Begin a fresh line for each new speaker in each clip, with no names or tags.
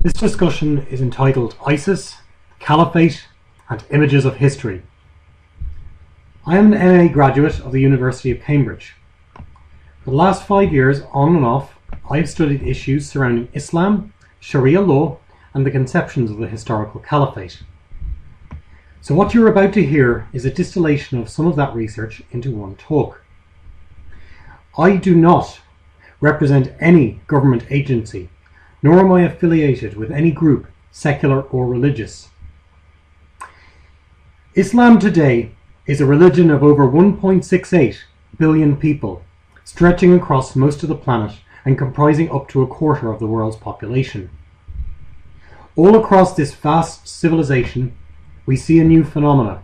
This discussion is entitled ISIS, Caliphate and Images of History. I am an MA graduate of the University of Cambridge. For the last 5 years, on and off, I have studied issues surrounding Islam, Sharia law, and the conceptions of the historical caliphate. So what you're about to hear is a distillation of some of that research into one talk. I do not represent any government agency, nor am I affiliated with any group, secular or religious. Islam today is a religion of over 1.68 billion people, stretching across most of the planet and comprising up to a quarter of the world's population. All across this vast civilization, we see a new phenomena,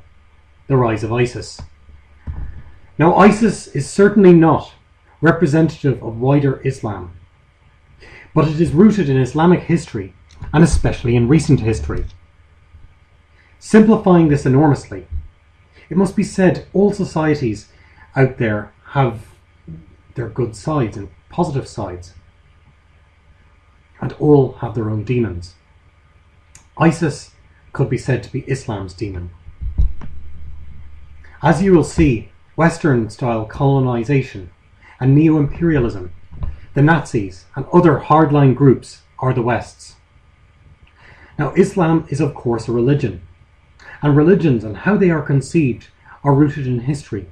the rise of ISIS. Now, ISIS is certainly not representative of wider Islam, but it is rooted in Islamic history, and especially in recent history. Simplifying this enormously, it must be said all societies out there have their good sides and positive sides, and all have their own demons. ISIS could be said to be Islam's demon. As you will see, Western-style colonization and neo-imperialism, the Nazis and other hardline groups are the West's. Now, Islam is of course a religion, and religions and how they are conceived are rooted in history.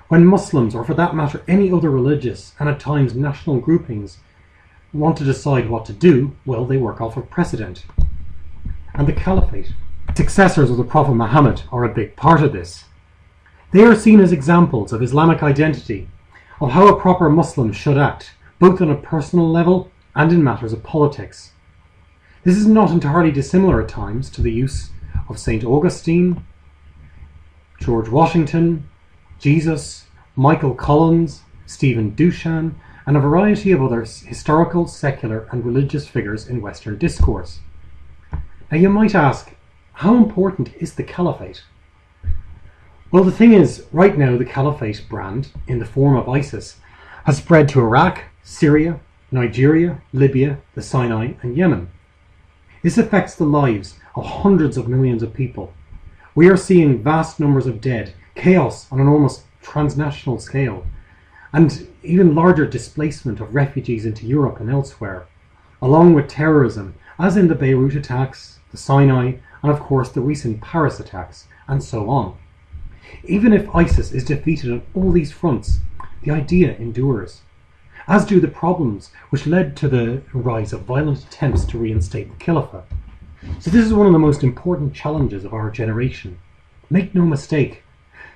When Muslims, or for that matter any other religious and at times national groupings, want to decide what to do, well, they work off of precedent. And the Caliphate, successors of the Prophet Muhammad, are a big part of this. They are seen as examples of Islamic identity, of how a proper Muslim should act, both on a personal level and in matters of politics. This is not entirely dissimilar at times to the use of St. Augustine, George Washington, Jesus, Michael Collins, Stephen Dushan, and a variety of other historical, secular and religious figures in Western discourse. Now you might ask, how important is the Caliphate? Well, the thing is, right now the Caliphate brand, in the form of ISIS, has spread to Iraq, Syria, Nigeria, Libya, the Sinai and Yemen. This affects the lives of hundreds of millions of people. We are seeing vast numbers of dead, chaos on an almost transnational scale, and even larger displacement of refugees into Europe and elsewhere, along with terrorism, as in the Beirut attacks, the Sinai, and of course the recent Paris attacks, and so on. Even if ISIS is defeated on all these fronts, the idea endures, as do the problems which led to the rise of violent attempts to reinstate the Caliphate. So this is one of the most important challenges of our generation. Make no mistake,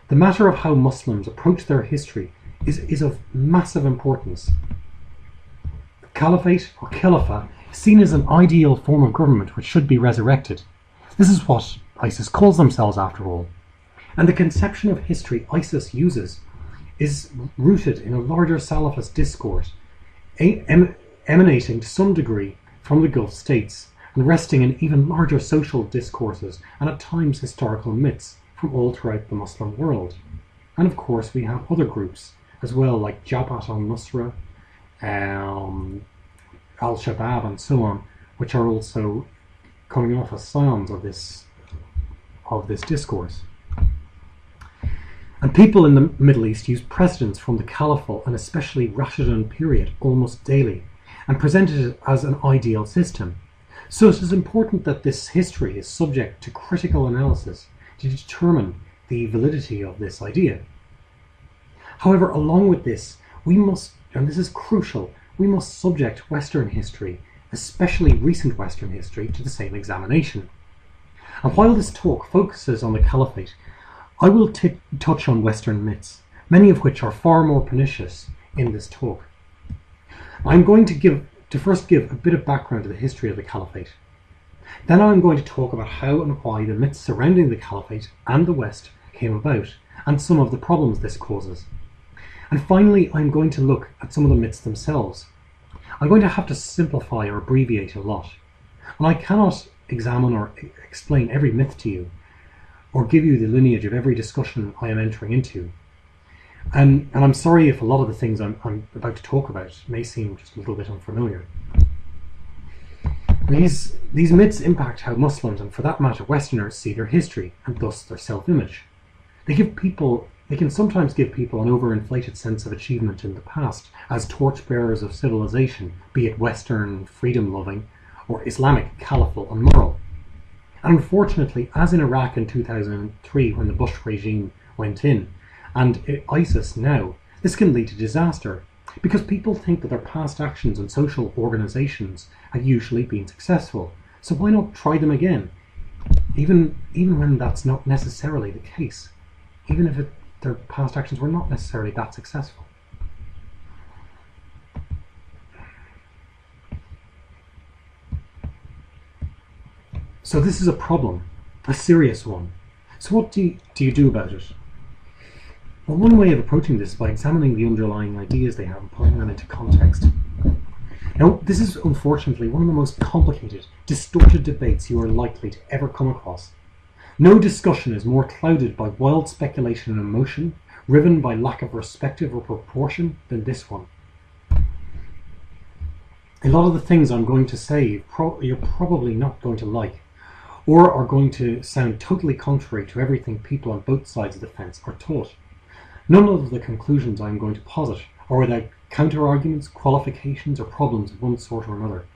the matter of how Muslims approach their history is of massive importance. The Caliphate, or Khilafah, is seen as an ideal form of government which should be resurrected. This is what ISIS calls themselves after all. And the conception of history ISIS uses is rooted in a larger Salafist discourse, emanating to some degree from the Gulf states, and resting in even larger social discourses and at times historical myths from all throughout the Muslim world. And of course we have other groups as well, like Jabhat al-Nusra, Al-Shabaab and so on, which are also coming off as scions of this discourse. And people in the Middle East use precedents from the Caliphal and especially Rashidun period almost daily, and present it as an ideal system. So it is important that this history is subject to critical analysis to determine the validity of this idea. However, along with this, we must, and this is crucial, we must subject Western history, especially recent Western history, to the same examination. And while this talk focuses on the Caliphate, I will touch on Western myths, many of which are far more pernicious in this talk. I'm going to first give a bit of background to the history of the Caliphate. Then I'm going to talk about how and why the myths surrounding the Caliphate and the West came about, and some of the problems this causes. And finally, I'm going to look at some of the myths themselves. I'm going to have to simplify or abbreviate a lot, and I cannot examine or explain every myth to you, or give you the lineage of every discussion I am entering into. And I'm sorry if a lot of the things I'm about to talk about may seem just a little bit unfamiliar. These myths impact how Muslims, and for that matter Westerners, see their history, and thus their self-image. They can sometimes give people an overinflated sense of achievement in the past as torchbearers of civilization, be it Western freedom-loving or Islamic caliphate and moral. And unfortunately, as in Iraq in 2003 when the Bush regime went in, and ISIS now, this can lead to disaster, because people think that their past actions and social organisations have usually been successful. So why not try them again? Even when that's not necessarily the case. Even if their past actions were not necessarily that successful. So this is a problem, a serious one. So what do you do about it? Well, one way of approaching this is by examining the underlying ideas they have and putting them into context. Now, this is unfortunately one of the most complicated, distorted debates you are likely to ever come across. No discussion is more clouded by wild speculation and emotion, riven by lack of perspective or proportion, than this one. A lot of the things I'm going to say you're probably not going to like, or are going to sound totally contrary to everything people on both sides of the fence are taught. None of the conclusions I'm going to posit are without counter-arguments, qualifications, or problems of one sort or another.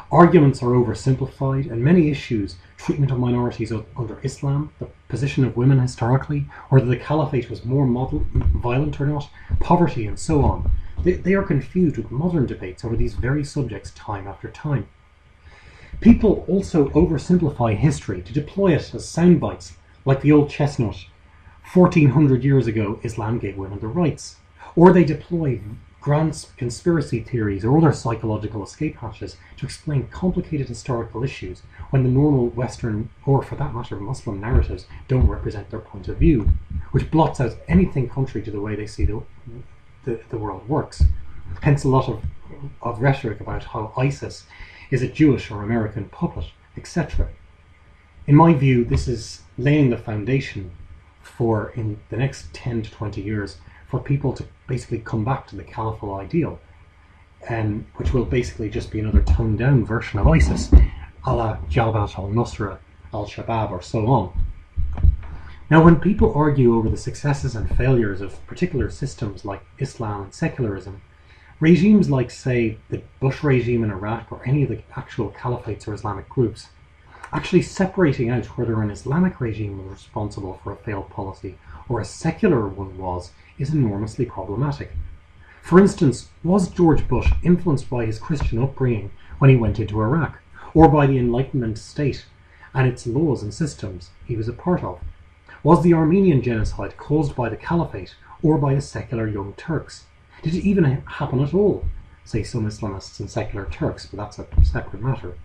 Arguments are oversimplified, and many issues, treatment of minorities under Islam, the position of women historically, whether the Caliphate was more violent or not, poverty, and so on, they are confused with modern debates over these very subjects time after time. People also oversimplify history to deploy it as sound bites, like the old chestnut, 1400 years ago Islam gave women the rights, or they deploy grand conspiracy theories or other psychological escape hatches to explain complicated historical issues when the normal Western, or for that matter Muslim narratives, don't represent their point of view, which blots out anything contrary to the way they see the world works. Hence a lot of rhetoric about how ISIS is a Jewish or American puppet, etc. In my view, this is laying the foundation for, in the next 10 to 20 years, for people to basically come back to the caliphal ideal, which will basically just be another toned down version of ISIS, a la Jabhat al-Nusra, al-Shabaab, or so on. Now, when people argue over the successes and failures of particular systems like Islam and secularism, regimes like, say, the Bush regime in Iraq or any of the actual caliphates or Islamic groups, actually separating out whether an Islamic regime was responsible for a failed policy or a secular one was, is enormously problematic. For instance, was George Bush influenced by his Christian upbringing when he went into Iraq, or by the Enlightenment state and its laws and systems he was a part of? Was the Armenian genocide caused by the Caliphate or by the secular Young Turks? Did it even happen at all? Say some Islamists and secular Turks, but that's a separate matter.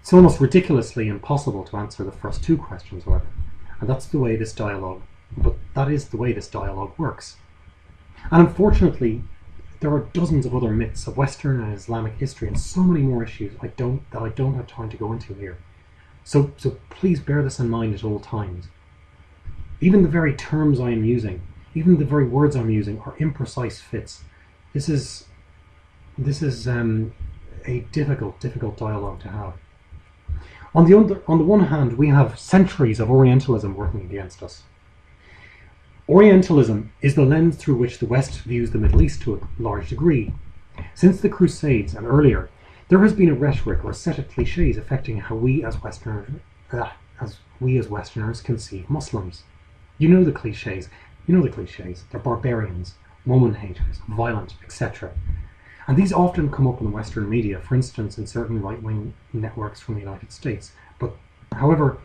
It's almost ridiculously impossible to answer the first two questions, however, and that is the way this dialogue works. And unfortunately, there are dozens of other myths of Western and Islamic history and so many more issues that I don't have time to go into here. So please bear this in mind at all times. Even the very terms I am using, even the very words I'm using, are imprecise fits. This is a difficult dialogue to have. On the one hand, we have centuries of Orientalism working against us. Orientalism is the lens through which the West views the Middle East to a large degree. Since the Crusades and earlier, there has been a rhetoric or a set of cliches affecting how we as Westerners conceive Muslims. You know the cliches. They're barbarians, woman haters, violent, etc. And these often come up in Western media, for instance in certain right-wing networks from the United States. But, however,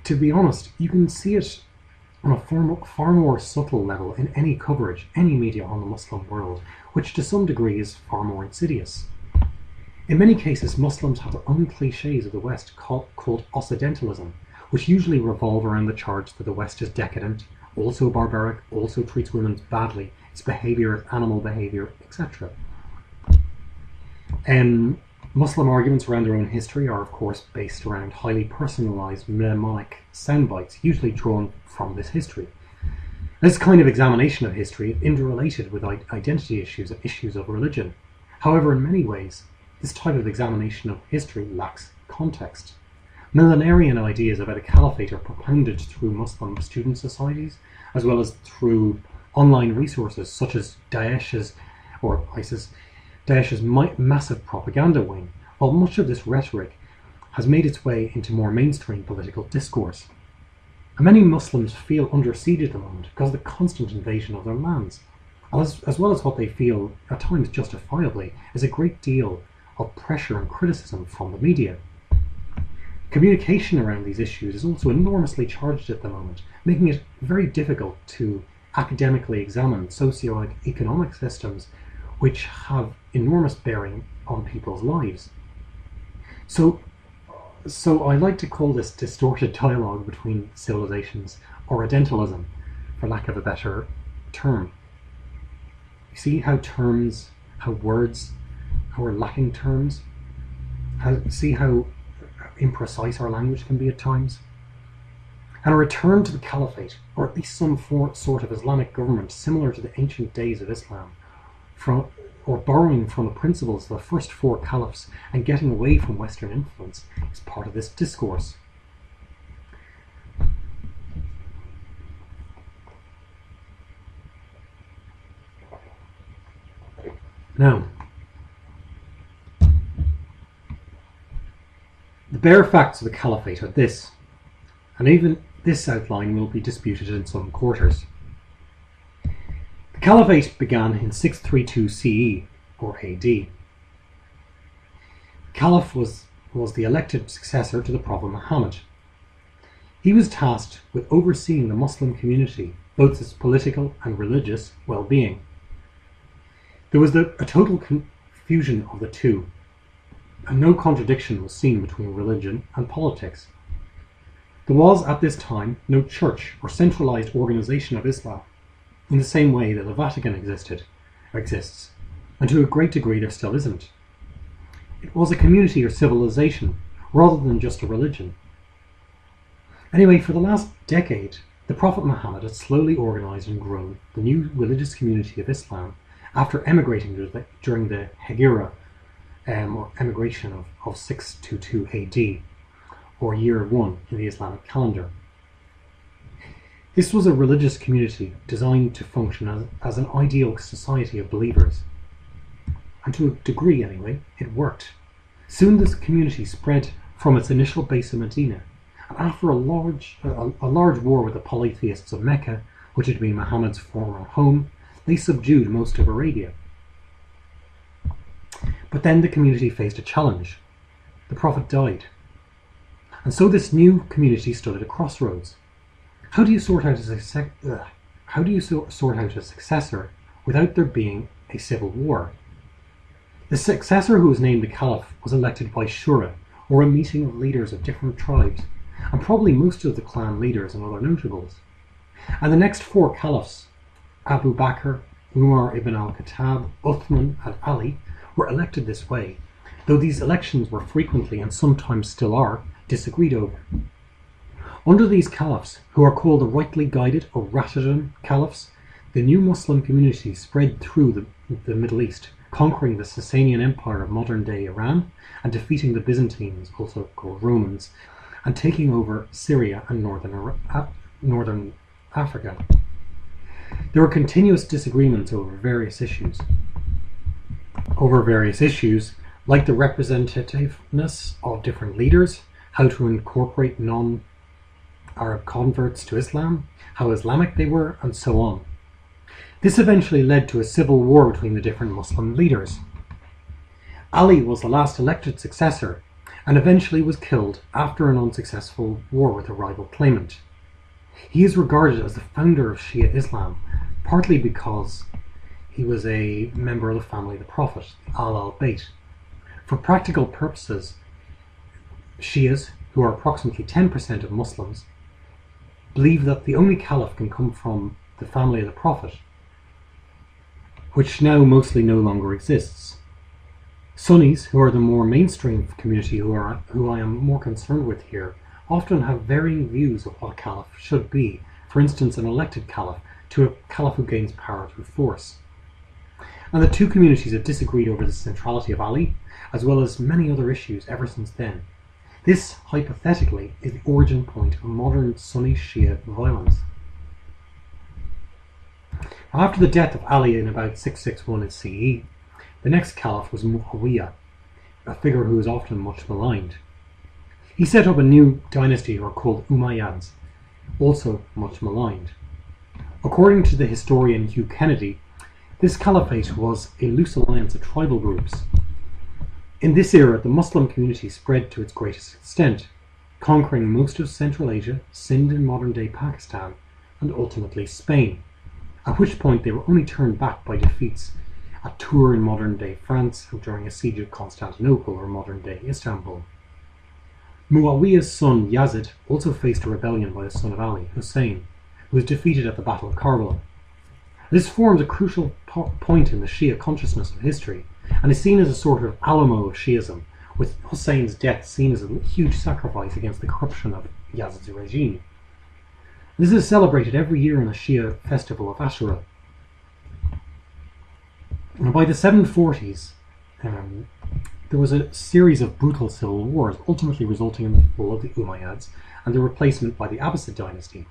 to be honest, you can see it on a far more subtle level in any coverage, any media on the Muslim world, which to some degree is far more insidious. In many cases, Muslims have their own cliches of the West called Occidentalism, which usually revolve around the charge that the West is decadent, also barbaric, also treats women badly, its behaviour is animal behaviour, etc. Muslim arguments around their own history are, of course, based around highly personalised mnemonic soundbites, usually drawn from this history. This kind of examination of history is interrelated with identity issues and issues of religion. However, in many ways, this type of examination of history lacks context. Millenarian ideas about a caliphate are propounded through Muslim student societies, as well as through online resources such as Daesh's massive propaganda wing, while much of this rhetoric has made its way into more mainstream political discourse. And many Muslims feel under siege at the moment because of the constant invasion of their lands, as well as what they feel, at times justifiably, is a great deal of pressure and criticism from the media. Communication around these issues is also enormously charged at the moment, making it very difficult to academically examine socio-economic systems which have enormous bearing on people's lives. So I like to call this distorted dialogue between civilizations, or Orientalism, for lack of a better term. You see how words, how we're lacking terms, see how imprecise our language can be at times. And a return to the Caliphate, or at least some sort of Islamic government similar to the ancient days of Islam, or borrowing from the principles of the first four caliphs and getting away from Western influence, is part of this discourse. Now, the bare facts of the Caliphate are this, and even this outline will be disputed in some quarters. The Caliphate began in 632 CE, or AD. The Caliph was the elected successor to the Prophet Muhammad. He was tasked with overseeing the Muslim community, both its political and religious well-being. There was a total confusion of the two, and no contradiction was seen between religion and politics. There was at this time no church or centralized organization of Islam, in the same way that the Vatican exists, and to a great degree there still isn't. It was a community or civilization, rather than just a religion. Anyway, for the last decade, the Prophet Muhammad had slowly organized and grown the new religious community of Islam after emigrating during the Hijra, or emigration of 622 AD, or year 1 in the Islamic calendar. This was a religious community designed to function as an ideal society of believers. And to a degree anyway, it worked. Soon this community spread from its initial base in Medina, and after a large war with the polytheists of Mecca, which had been Muhammad's former home, they subdued most of Arabia. But then the community faced a challenge. The Prophet died. And so this new community stood at a crossroads. How do you sort out a successor without there being a civil war? The successor, who was named the Caliph, was elected by Shura, or a meeting of leaders of different tribes, and probably most of the clan leaders and other notables. And the next four caliphs, Abu Bakr, Umar ibn al-Khattab, Uthman, and Ali, were elected this way, though these elections were frequently, and sometimes still are, disagreed over. Under these caliphs, who are called the rightly guided or Rashidun caliphs, the new Muslim community spread through the Middle East, conquering the Sasanian Empire of modern-day Iran and defeating the Byzantines, also called Romans, and taking over Syria and northern Africa. There were continuous disagreements over various issues, like the representativeness of different leaders, how to incorporate non-Arab converts to Islam, how Islamic they were, and so on. This eventually led to a civil war between the different Muslim leaders. Ali was the last elected successor, and eventually was killed after an unsuccessful war with a rival claimant. He is regarded as the founder of Shia Islam, partly because he was a member of the family of the Prophet, Al-Bayt. For practical purposes, Shias, who are approximately 10% of Muslims, believe that the only caliph can come from the family of the Prophet, which now mostly no longer exists. Sunnis, who are the more mainstream community who I am more concerned with here, often have varying views of what a caliph should be, for instance an elected caliph to a caliph who gains power through force. And the two communities have disagreed over the centrality of Ali as well as many other issues ever since then. This, hypothetically, is the origin point of modern Sunni Shia violence. After the death of Ali in about 661 in CE, the next caliph was Muawiyah, a figure who is often much maligned. He set up a new dynasty who are called Umayyads, also much maligned. According to the historian Hugh Kennedy, this caliphate was a loose alliance of tribal groups. In this era, the Muslim community spread to its greatest extent, conquering most of Central Asia, Sind in modern-day Pakistan, and ultimately Spain, at which point they were only turned back by defeats at Tours in modern-day France and during a siege of Constantinople or modern-day Istanbul. Muawiyah's son Yazid also faced a rebellion by the son of Ali, Hussein, who was defeated at the Battle of Karbala. This forms a crucial point in the Shia consciousness of history, and is seen as a sort of Alamo of Shiism, with Hussein's death seen as a huge sacrifice against the corruption of Yazid's regime. This is celebrated every year in the Shia festival of Ashura. And by the 740s, there was a series of brutal civil wars, ultimately resulting in the fall of the Umayyads and their replacement by the Abbasid dynasty.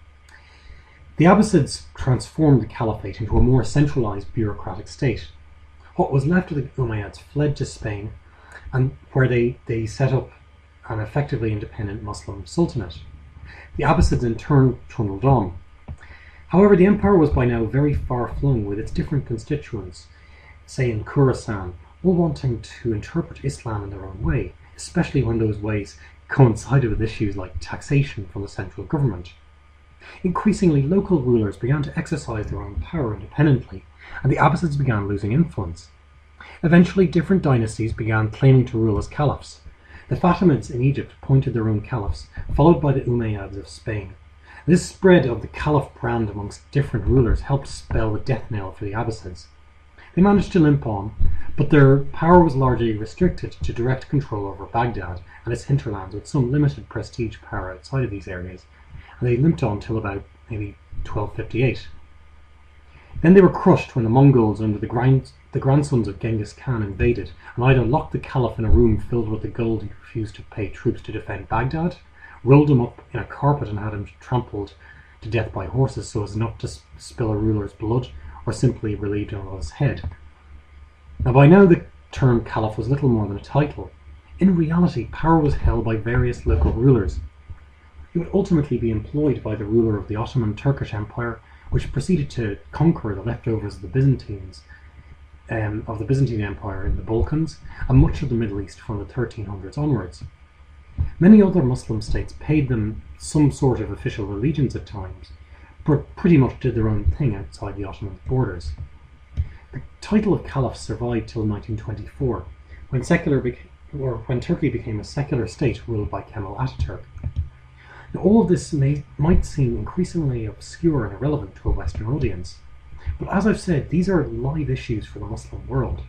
The Abbasids transformed the Caliphate into a more centralized bureaucratic state. What was left of the Umayyads fled to Spain, and where they set up an effectively independent Muslim sultanate. The Abbasids in turn trundled on. However, the empire was by now very far-flung, with its different constituents, say in Khorasan, all wanting to interpret Islam in their own way, especially when those ways coincided with issues like taxation from the central government. Increasingly, local rulers began to exercise their own power independently, and the Abbasids began losing influence. Eventually, different dynasties began claiming to rule as caliphs. The Fatimids in Egypt appointed their own caliphs, followed by the Umayyads of Spain. This spread of the caliph brand amongst different rulers helped spell the death knell for the Abbasids. They managed to limp on, but their power was largely restricted to direct control over Baghdad and its hinterlands, with some limited prestige power outside of these areas, and they limped on till about maybe 1258. Then they were crushed when the Mongols under the grandsons of Genghis Khan invaded and either locked the caliph in a room filled with the gold he refused to pay troops to defend Baghdad, rolled him up in a carpet and had him trampled to death by horses so as not to spill a ruler's blood, or simply relieved him of his head. Now, by now the term caliph was little more than a title. In reality, power was held by various local rulers. It would ultimately be employed by the ruler of the Ottoman Turkish Empire, which proceeded to conquer the leftovers of the Byzantine Empire in the Balkans and much of the Middle East from the 1300s onwards. Many other Muslim states paid them some sort of official allegiance at times, but pretty much did their own thing outside the Ottoman borders. The title of caliph survived till 1924, when Turkey became a secular state ruled by Kemal Ataturk. Now, all of this might seem increasingly obscure and irrelevant to a Western audience, but as I've said, these are live issues for the Muslim world.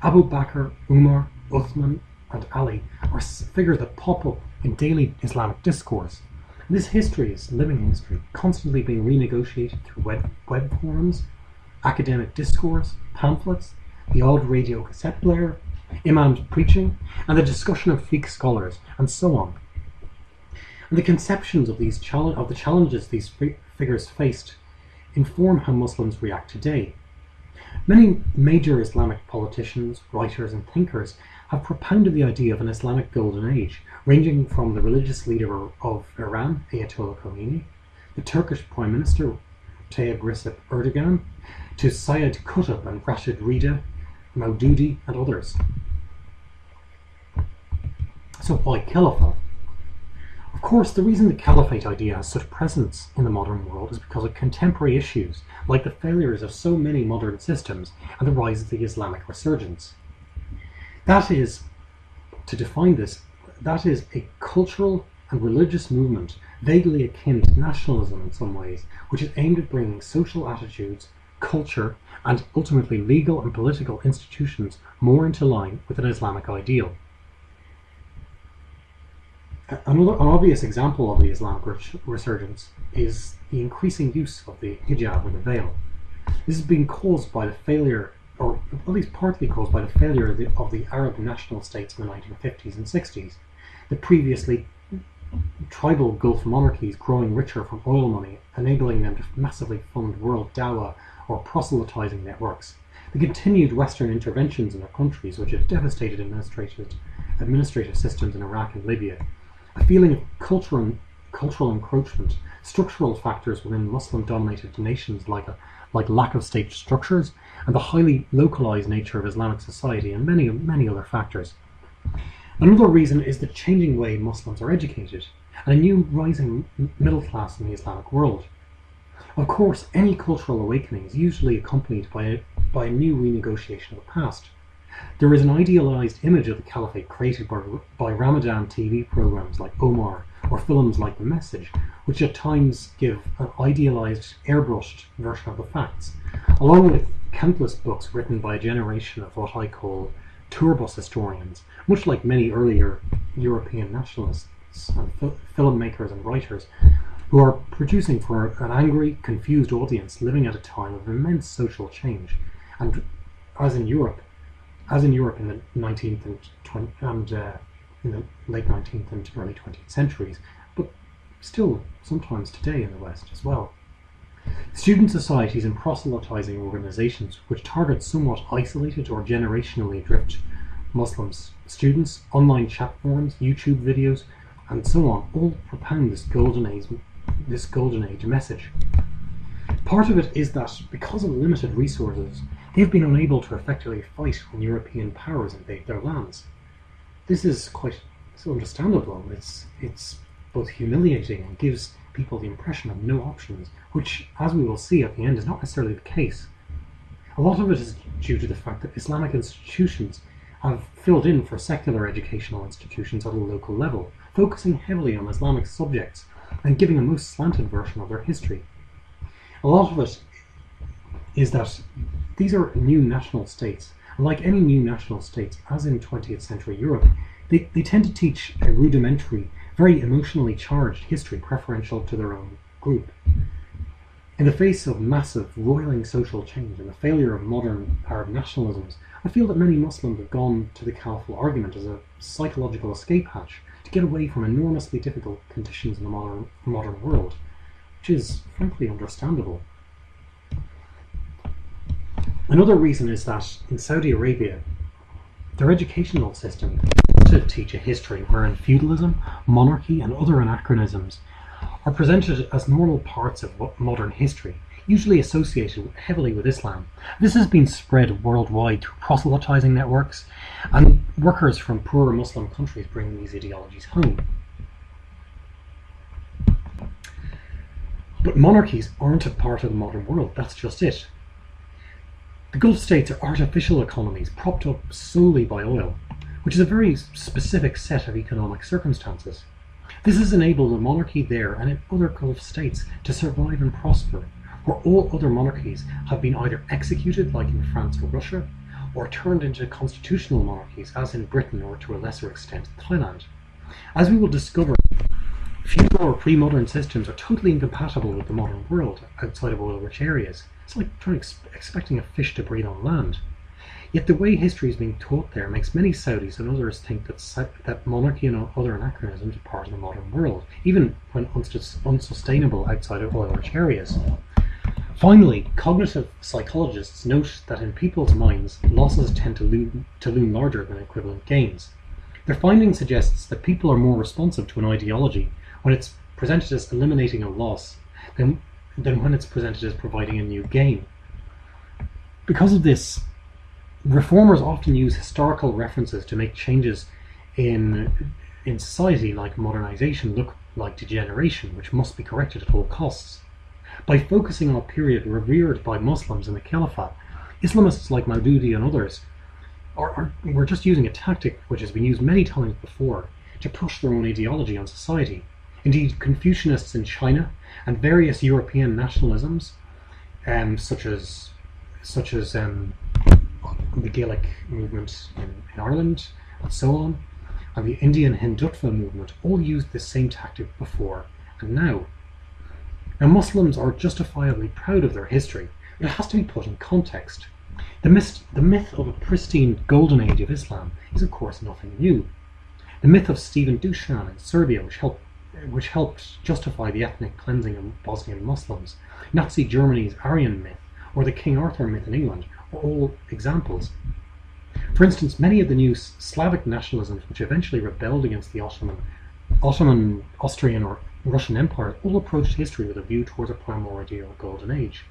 Abu Bakr, Umar, Uthman, and Ali are figures that pop up in daily Islamic discourse. This history is living history, constantly being renegotiated through web forums, academic discourse, pamphlets, the odd radio cassette player, imams preaching, and the discussion of fiqh scholars, and so on. And the conceptions of the challenges these figures faced inform how Muslims react today. Many major Islamic politicians, writers, and thinkers have propounded the idea of an Islamic golden age, ranging from the religious leader of Iran, Ayatollah Khomeini, the Turkish Prime Minister Tayyip Recep Erdogan, to Sayyid Qutb and Rashid Rida, Maududi, and others. So why caliphate? Of course, the reason the caliphate idea has such presence in the modern world is because of contemporary issues, like the failures of so many modern systems and the rise of the Islamic resurgence. That is, to define this, that is a cultural and religious movement vaguely akin to nationalism in some ways, which is aimed at bringing social attitudes, culture, and ultimately legal and political institutions more into line with an Islamic ideal. An obvious example of the Islamic resurgence is the increasing use of the hijab or the veil. This has been caused by the failure or at least partly caused by the failure of the Arab national states in the 1950s and 60s. The previously tribal Gulf monarchies growing richer from oil money, enabling them to massively fund world dawah or proselytizing networks. The continued Western interventions in their countries, which have devastated administrative systems in Iraq and Libya. A feeling of cultural encroachment, structural factors within Muslim-dominated nations like lack of state structures, and the highly localized nature of Islamic society, and many other factors. Another reason is the changing way Muslims are educated, and a new rising middle class in the Islamic world. Of course, any cultural awakening is usually accompanied by a new renegotiation of the past. There is an idealized image of the Caliphate created by Ramadan TV programs like Omar, or films like The Message, which at times give an idealized, airbrushed version of the facts, along with countless books written by a generation of what I call tourbus historians, much like many earlier European nationalists and filmmakers and writers, who are producing for an angry, confused audience living at a time of immense social change, and as in Europe in the 19th and in the late 19th and early 20th centuries, but still sometimes today in the West as well. Student societies and proselytizing organizations which target somewhat isolated or generationally adrift Muslims, students, online chat forums, YouTube videos, and so on, all propound this golden age message. Part of it is that, because of limited resources, they've been unable to effectively fight when European powers invade their lands. This is quite understandable. It's both humiliating and gives people the impression of no options, which, as we will see at the end, is not necessarily the case. A lot of it is due to the fact that Islamic institutions have filled in for secular educational institutions at a local level, focusing heavily on Islamic subjects and giving a most slanted version of their history. A lot of it is that these are new national states, and like any new national states, as in 20th century Europe, they tend to teach a rudimentary, very emotionally charged history preferential to their own group. In the face of massive, roiling social change and the failure of modern Arab nationalisms, I feel that many Muslims have gone to the Caliphate argument as a psychological escape hatch to get away from enormously difficult conditions in the modern world, which is frankly understandable. Another reason is that in Saudi Arabia, their educational system is to teach a history wherein feudalism, monarchy, and other anachronisms are presented as normal parts of modern history, usually associated heavily with Islam. This has been spread worldwide through proselytizing networks and workers from poorer Muslim countries bringing these ideologies home. But monarchies aren't a part of the modern world, that's just it. The Gulf states are artificial economies propped up solely by oil, which is a very specific set of economic circumstances. This has enabled a monarchy there and in other Gulf states to survive and prosper, where all other monarchies have been either executed, like in France or Russia, or turned into constitutional monarchies, as in Britain or to a lesser extent Thailand. As we will discover, feudal or pre-modern systems are totally incompatible with the modern world outside of oil-rich areas. It's like expecting a fish to breathe on land. Yet the way history is being taught there makes many Saudis and others think that monarchy and other anachronisms are part of the modern world, even when unsustainable outside of oil-rich areas. Finally, cognitive psychologists note that in people's minds, losses tend to loom larger than equivalent gains. Their finding suggests that people are more responsive to an ideology when it's presented as eliminating a loss than when it's presented as providing a new gain. Because of this, reformers often use historical references to make changes in society, like modernization, look like degeneration, which must be corrected at all costs. By focusing on a period revered by Muslims in the Caliphate, Islamists like Maududi and others were just using a tactic which has been used many times before to push their own ideology on society. Indeed, Confucianists in China and various European nationalisms, such as the Gaelic movement in Ireland and so on, and the Indian Hindutva movement, all used this same tactic before and now. Now, Muslims are justifiably proud of their history, but it has to be put in context. The The myth of a pristine golden age of Islam is of course nothing new. The myth of Stephen Dushan in Serbia, which helped justify the ethnic cleansing of Bosnian Muslims, Nazi Germany's Aryan myth, or the King Arthur myth in England, are all examples. For instance, many of the new Slavic nationalisms which eventually rebelled against the Ottoman, Austrian or Russian Empire all approached history with a view towards a primordial golden age.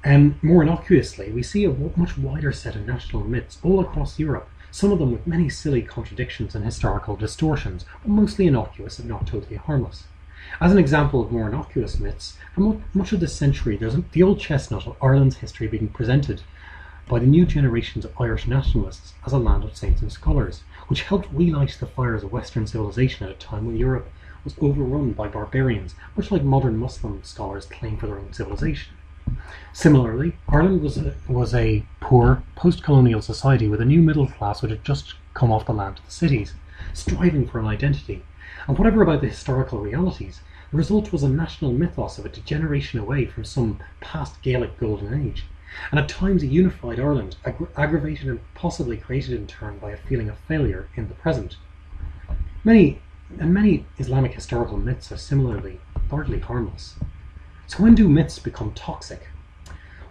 And more innocuously, we see a much wider set of national myths all across Europe, some of them with many silly contradictions and historical distortions, but mostly innocuous and not totally harmless. As an example of more innocuous myths, for much of this century there's the old chestnut of Ireland's history being presented by the new generations of Irish nationalists as a land of saints and scholars, which helped relight the fires of Western civilization at a time when Europe was overrun by barbarians, much like modern Muslim scholars claim for their own civilization. Similarly, Ireland was a poor, post-colonial society with a new middle class which had just come off the land to the cities, striving for an identity. And whatever about the historical realities, the result was a national mythos of a degeneration away from some past Gaelic golden age, and at times a unified Ireland, aggravated and possibly created in turn by a feeling of failure in the present. Many Islamic historical myths are similarly largely harmless. So when do myths become toxic?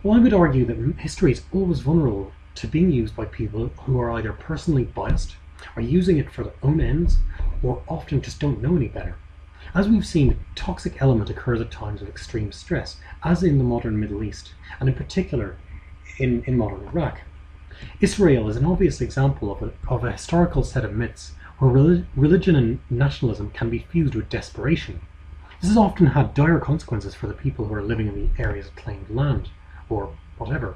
Well, I would argue that history is always vulnerable to being used by people who are either personally biased, are using it for their own ends, or often just don't know any better. As we've seen, the toxic element occurs at times of extreme stress, as in the modern Middle East, and in particular in modern Iraq. Israel is an obvious example of a historical set of myths where religion and nationalism can be fused with desperation. This has often had dire consequences for the people who are living in the areas of claimed land, or whatever.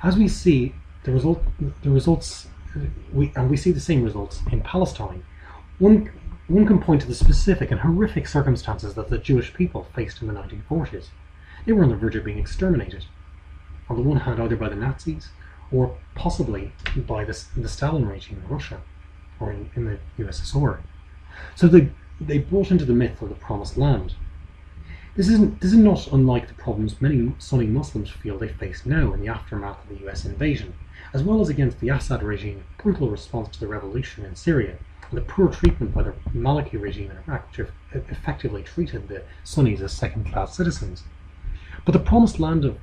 As we see we see the same results in Palestine. One can point to the specific and horrific circumstances that the Jewish people faced in the 1940s. They were on the verge of being exterminated. On the one hand, either by the Nazis, or possibly by the Stalin regime in Russia, or in the USSR. So they brought into the myth of the Promised Land. This is not unlike the problems many Sunni Muslims feel they face now in the aftermath of the US invasion, as well as against the Assad regime's brutal response to the revolution in Syria, and the poor treatment by the Maliki regime in Iraq, which have effectively treated the Sunnis as second-class citizens. But the Promised Land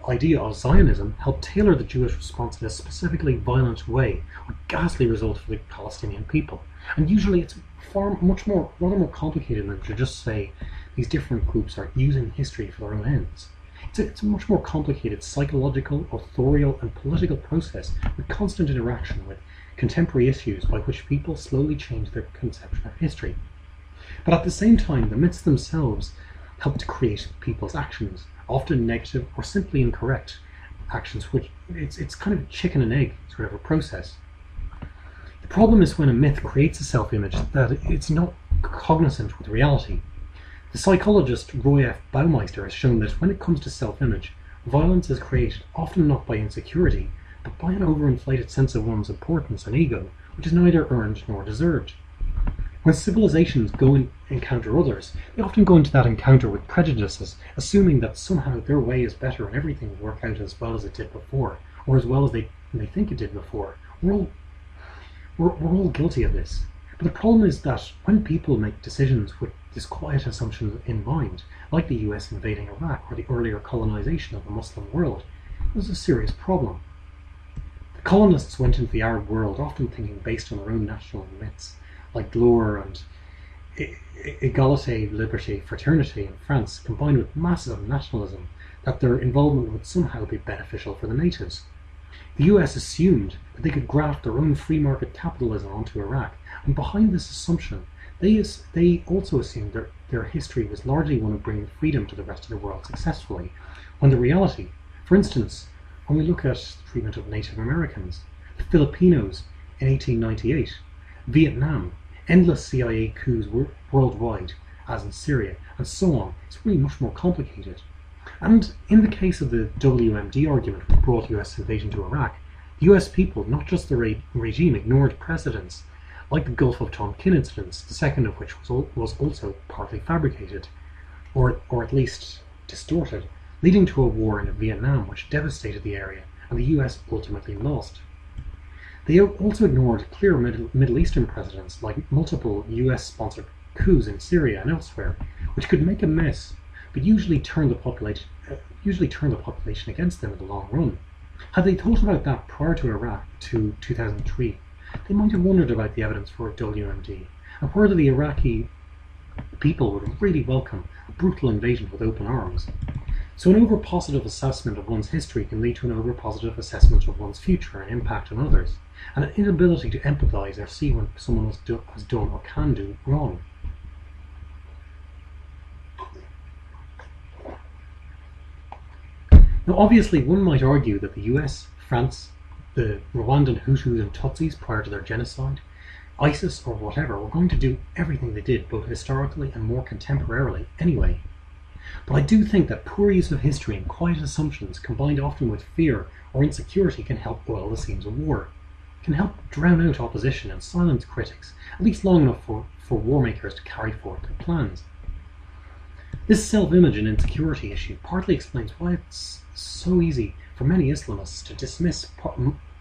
idea of Zionism helped tailor the Jewish response in a specifically violent way, with ghastly results for the Palestinian people. And usually it's rather more complicated than to just say these different groups are using history for their own ends. It's a much more complicated psychological, authorial and political process with constant interaction with contemporary issues by which people slowly change their conception of history. But at the same time, the myths themselves help to create people's actions, often negative or simply incorrect actions, which it's kind of chicken and egg sort of a process. The problem is when a myth creates a self-image that it's not cognizant with reality. The psychologist Roy F. Baumeister has shown that when it comes to self-image, violence is created often not by insecurity, but by an overinflated sense of one's importance and ego, which is neither earned nor deserved. When civilizations go and encounter others, they often go into that encounter with prejudices, assuming that somehow their way is better and everything will work out as well as it did before, or as well as they think it did before. We're all guilty of this. But the problem is that when people make decisions with this quiet assumption in mind, like the US invading Iraq or the earlier colonization of the Muslim world, there's a serious problem. The colonists went into the Arab world often thinking based on their own national myths, like gloire and égalité, liberté, fraternity in France, combined with massive nationalism, that their involvement would somehow be beneficial for the natives. The US assumed that they could graft their own free market capitalism onto Iraq, and behind this assumption, they also assumed their history was largely one of bringing freedom to the rest of the world successfully, when the reality, for instance, when we look at the treatment of Native Americans, the Filipinos in 1898, Vietnam, endless CIA coups worldwide, as in Syria, and so on, it's really much more complicated. And in the case of the WMD argument which brought US invasion to Iraq, the US people, not just the regime, ignored precedents like the Gulf of Tonkin incidents, the second of which was also partly fabricated, or at least distorted, leading to a war in Vietnam which devastated the area and the US ultimately lost. They also ignored clear Middle Eastern precedents like multiple US-sponsored coups in Syria and elsewhere, which could make a mess, but usually turn the population against them in the long run. Had they thought about that prior to Iraq to 2003, they might have wondered about the evidence for WMD and whether the Iraqi people would really welcome a brutal invasion with open arms. So an over-positive assessment of one's history can lead to an over-positive assessment of one's future and impact on others, and an inability to empathise or see when someone has done or can do wrong. Now obviously one might argue that the US, France, the Rwandan Hutus and Tutsis prior to their genocide, ISIS or whatever were going to do everything they did both historically and more contemporarily anyway. But I do think that poor use of history and quiet assumptions combined often with fear or insecurity can help oil the seams of war, can help drown out opposition and silence critics, at least long enough for war makers to carry forward their plans. This self-image and insecurity issue partly explains why it's so easy for many Islamists to dismiss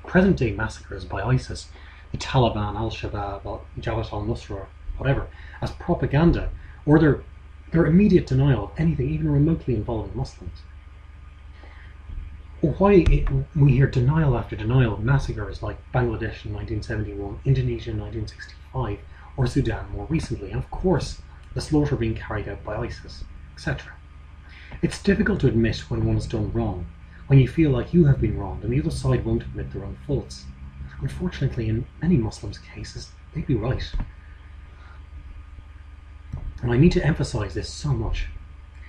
present-day massacres by ISIS, the Taliban, Al-Shabaab, Jabhat al-Nusra, whatever, as propaganda, or their immediate denial of anything even remotely involving Muslims. Or why we hear denial after denial of massacres like Bangladesh in 1971, Indonesia in 1965, or Sudan more recently, and of course the slaughter being carried out by ISIS, etc. It's difficult to admit when one has done wrong, when you feel like you have been wronged and the other side won't admit their own faults. Unfortunately, in many Muslims' cases, they'd be right. And I need to emphasise this so much.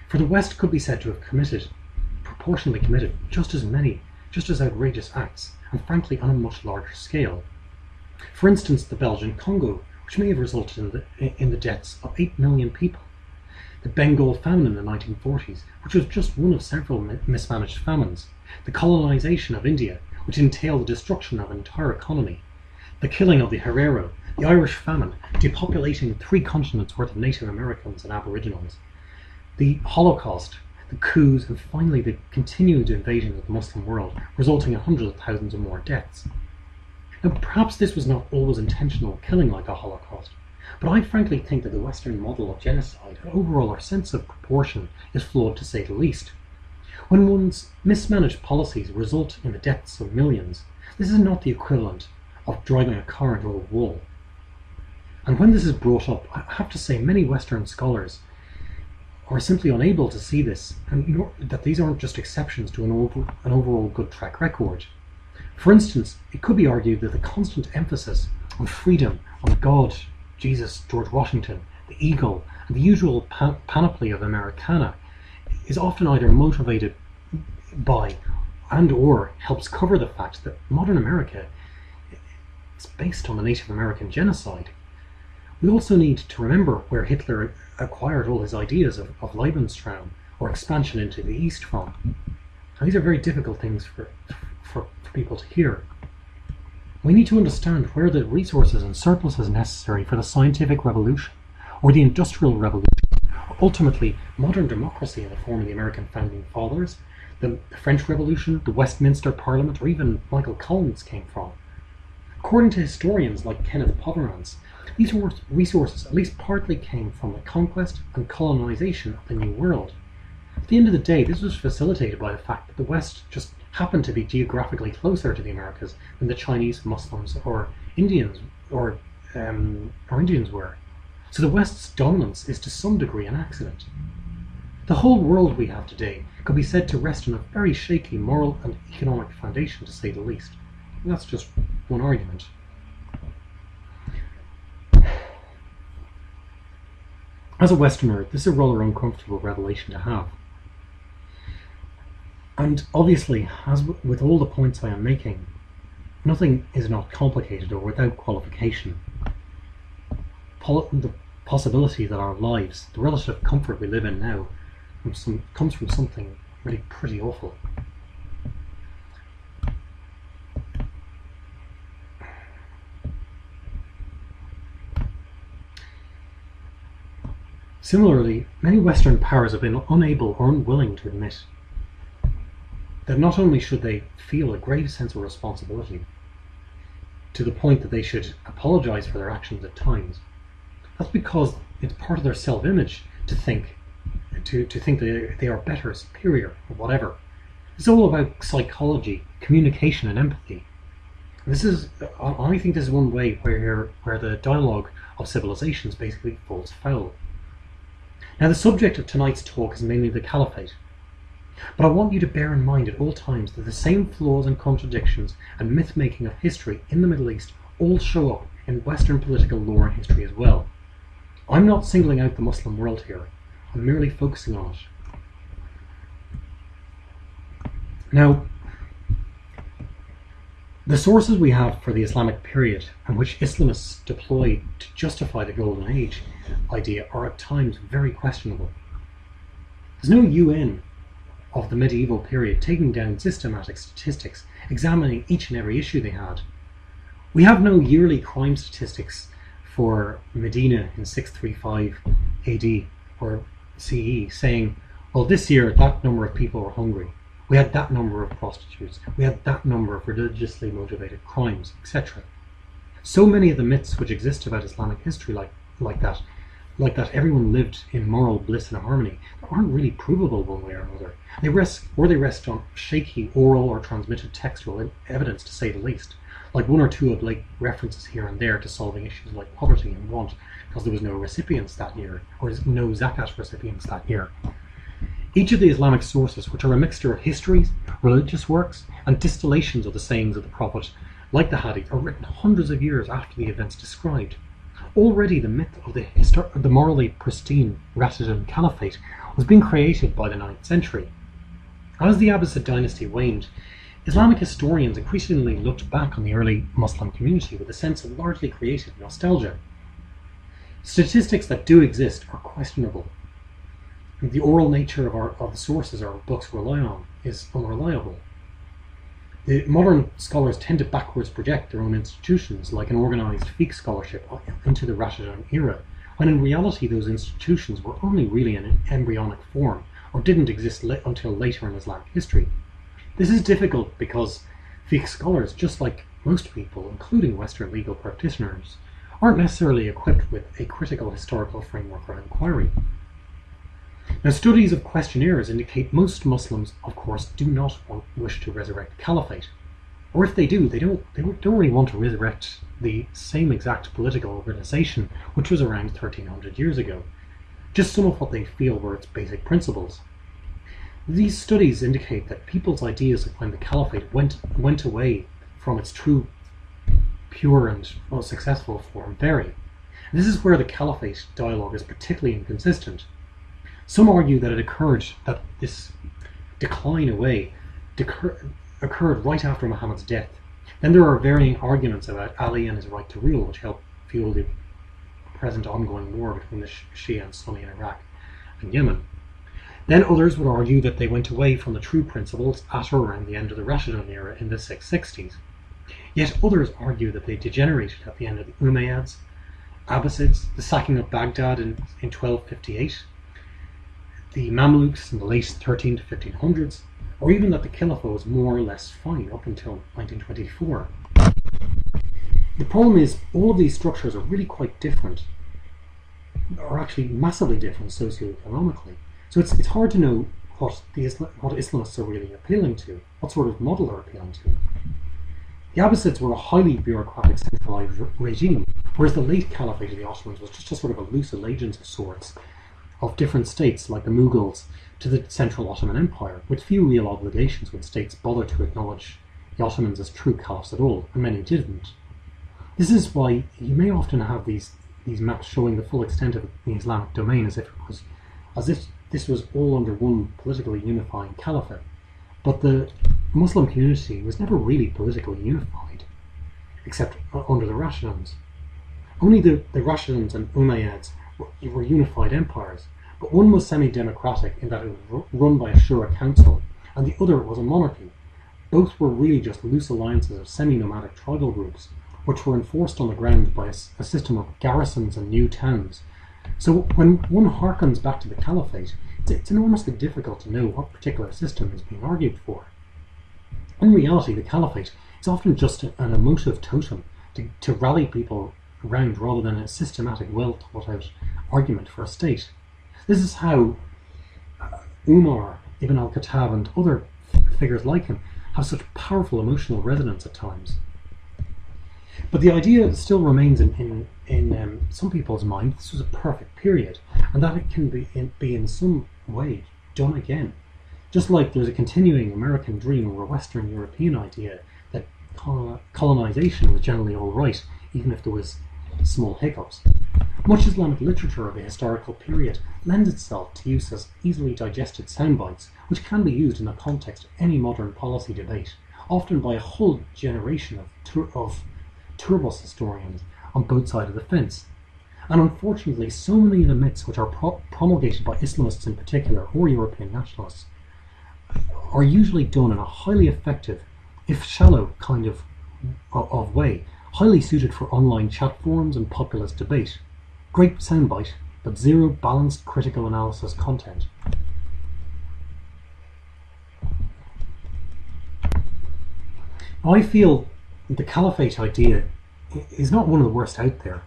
For the West could be said to have proportionally committed just as outrageous acts, and frankly on a much larger scale. For instance, the Belgian Congo, which may have resulted in the deaths of 8 million people. The Bengal famine in the 1940s, which was just one of several mismanaged famines. The colonisation of India, which entailed the destruction of an entire economy. The killing of the Herero, the Irish famine, depopulating 3 continents worth of Native Americans and Aboriginals. The Holocaust, the coups, and finally the continued invasion of the Muslim world, resulting in hundreds of thousands of more deaths. Now, perhaps this was not always intentional killing like a Holocaust, but I frankly think that the Western model of genocide and overall our sense of proportion is flawed to say the least. When one's mismanaged policies result in the deaths of millions, this is not the equivalent of driving a car into a wall. And when this is brought up, I have to say many Western scholars are simply unable to see this, and that these aren't just exceptions to an overall good track record. For instance, it could be argued that the constant emphasis on freedom, on God, Jesus, George Washington, the eagle, and the usual panoply of Americana is often either motivated by and or helps cover the fact that modern America is based on the Native American genocide. We also need to remember where Hitler acquired all his ideas of Lebensraum, or expansion into the East from. And these are very difficult things for people to hear. We need to understand where the resources and surpluses necessary for the scientific revolution, or the industrial revolution, or ultimately modern democracy in the form of the American founding fathers, the French Revolution, the Westminster Parliament, or even Michael Collins came from. According to historians like Kenneth Pomerantz, these resources at least partly came from the conquest and colonization of the New World. At the end of the day, this was facilitated by the fact that the West just happened to be geographically closer to the Americas than the Chinese, Muslims, or Indians were. So the West's dominance is to some degree an accident. The whole world we have today could be said to rest on a very shaky moral and economic foundation, to say the least. And that's just one argument. As a Westerner, this is a rather uncomfortable revelation to have. And obviously, as with all the points I am making, nothing is not complicated or without qualification. The possibility that our lives, the relative comfort we live in now, comes from something really pretty awful. Similarly, many Western powers have been unable or unwilling to admit that not only should they feel a grave sense of responsibility, to the point that they should apologize for their actions at times, that's because it's part of their self-image to think that they are better, superior, or whatever. It's all about psychology, communication, and empathy. I think this is one way where the dialogue of civilizations basically falls foul. Now, the subject of tonight's talk is mainly the Caliphate, but I want you to bear in mind at all times that the same flaws and contradictions and myth-making of history in the Middle East all show up in Western political lore and history as well. I'm not singling out the Muslim world here, I'm merely focusing on it. Now, the sources we have for the Islamic period and which Islamists deploy to justify the Golden Age idea are at times very questionable. There's no UN of the medieval period taking down systematic statistics, examining each and every issue they had. We have no yearly crime statistics for Medina in 635 AD or CE saying, well, this year that number of people were hungry. We had that number of prostitutes. We had that number of religiously motivated crimes, etc. So many of the myths which exist about Islamic history like that everyone lived in moral bliss and harmony, aren't really provable one way or another. They rest on shaky oral or transmitted textual evidence, to say the least, like one or two oblique references here and there to solving issues like poverty and want, because there was no recipients that year, or no zakat recipients that year. Each of the Islamic sources, which are a mixture of histories, religious works, and distillations of the sayings of the Prophet, like the Hadith, are written hundreds of years after the events described. Already the myth of the morally pristine Rashidun Caliphate was being created by the 9th century. As the Abbasid dynasty waned, Islamic historians increasingly looked back on the early Muslim community with a sense of largely creative nostalgia. Statistics that do exist are questionable. The oral nature of the sources our books rely on is unreliable. The modern scholars tend to backwards project their own institutions, like an organised fiqh scholarship, into the Rashidun era, when in reality those institutions were only really in an embryonic form, or didn't exist until later in Islamic history. This is difficult because fiqh scholars, just like most people, including Western legal practitioners, aren't necessarily equipped with a critical historical framework or inquiry. Now, studies of questionnaires indicate most Muslims, of course, do not wish to resurrect the Caliphate. Or if they do, they don't really want to resurrect the same exact political organisation which was around 1300 years ago, just some of what they feel were its basic principles. These studies indicate that people's ideas of when the Caliphate went away from its true, pure and successful form vary. This is where the Caliphate dialogue is particularly inconsistent. Some argue that this decline away occurred right after Muhammad's death. Then there are varying arguments about Ali and his right to rule, which help fuel the present ongoing war between the Shia and Sunni in Iraq and Yemen. Then others would argue that they went away from the true principles at or around the end of the Rashidun era in the 660s. Yet others argue that they degenerated at the end of the Umayyads, Abbasids, the sacking of Baghdad in 1258, the Mamluks in the late 13 to 1500s, or even that the Caliphate was more or less fine up until 1924. The problem is, all of these structures are really quite different, or actually massively different socioeconomically. So it's hard to know what Islamists are really appealing to, what sort of model they're appealing to. The Abbasids were a highly bureaucratic centralized regime, whereas the late Caliphate of the Ottomans was just a sort of a loose allegiance of sorts of different states, like the Mughals, to the Central Ottoman Empire, with few real obligations when states bothered to acknowledge the Ottomans as true caliphs at all, and many didn't. This is why you may often have these maps showing the full extent of the Islamic domain as if this was all under one politically unifying caliphate. But the Muslim community was never really politically unified, except under the Rashiduns. Only the Rashiduns and Umayyads were unified empires, but one was semi-democratic in that it was run by a shura council, and the other was a monarchy. Both were really just loose alliances of semi-nomadic tribal groups, which were enforced on the ground by a system of garrisons and new towns. So when one harkens back to the Caliphate, it's enormously difficult to know what particular system is being argued for. In reality, the Caliphate is often just an emotive totem to rally people around rather than a systematic, well thought out argument for a state. This is how Umar ibn al-Khattab and other figures like him have such powerful emotional resonance at times. But the idea still remains in some people's mind this was a perfect period, and that it can be in some way done again. Just like there's a continuing American dream or a Western European idea that colonization was generally all right, even if there was small hiccups. Much Islamic literature of the historical period lends itself to use as easily digested soundbites, which can be used in the context of any modern policy debate, often by a whole generation of turbos historians on both sides of the fence. And unfortunately, so many of the myths which are promulgated by Islamists in particular, or European nationalists, are usually done in a highly effective, if shallow, kind of way, highly suited for online chat forums and populist debate. Great soundbite, but zero balanced critical analysis content. I feel the Caliphate idea is not one of the worst out there.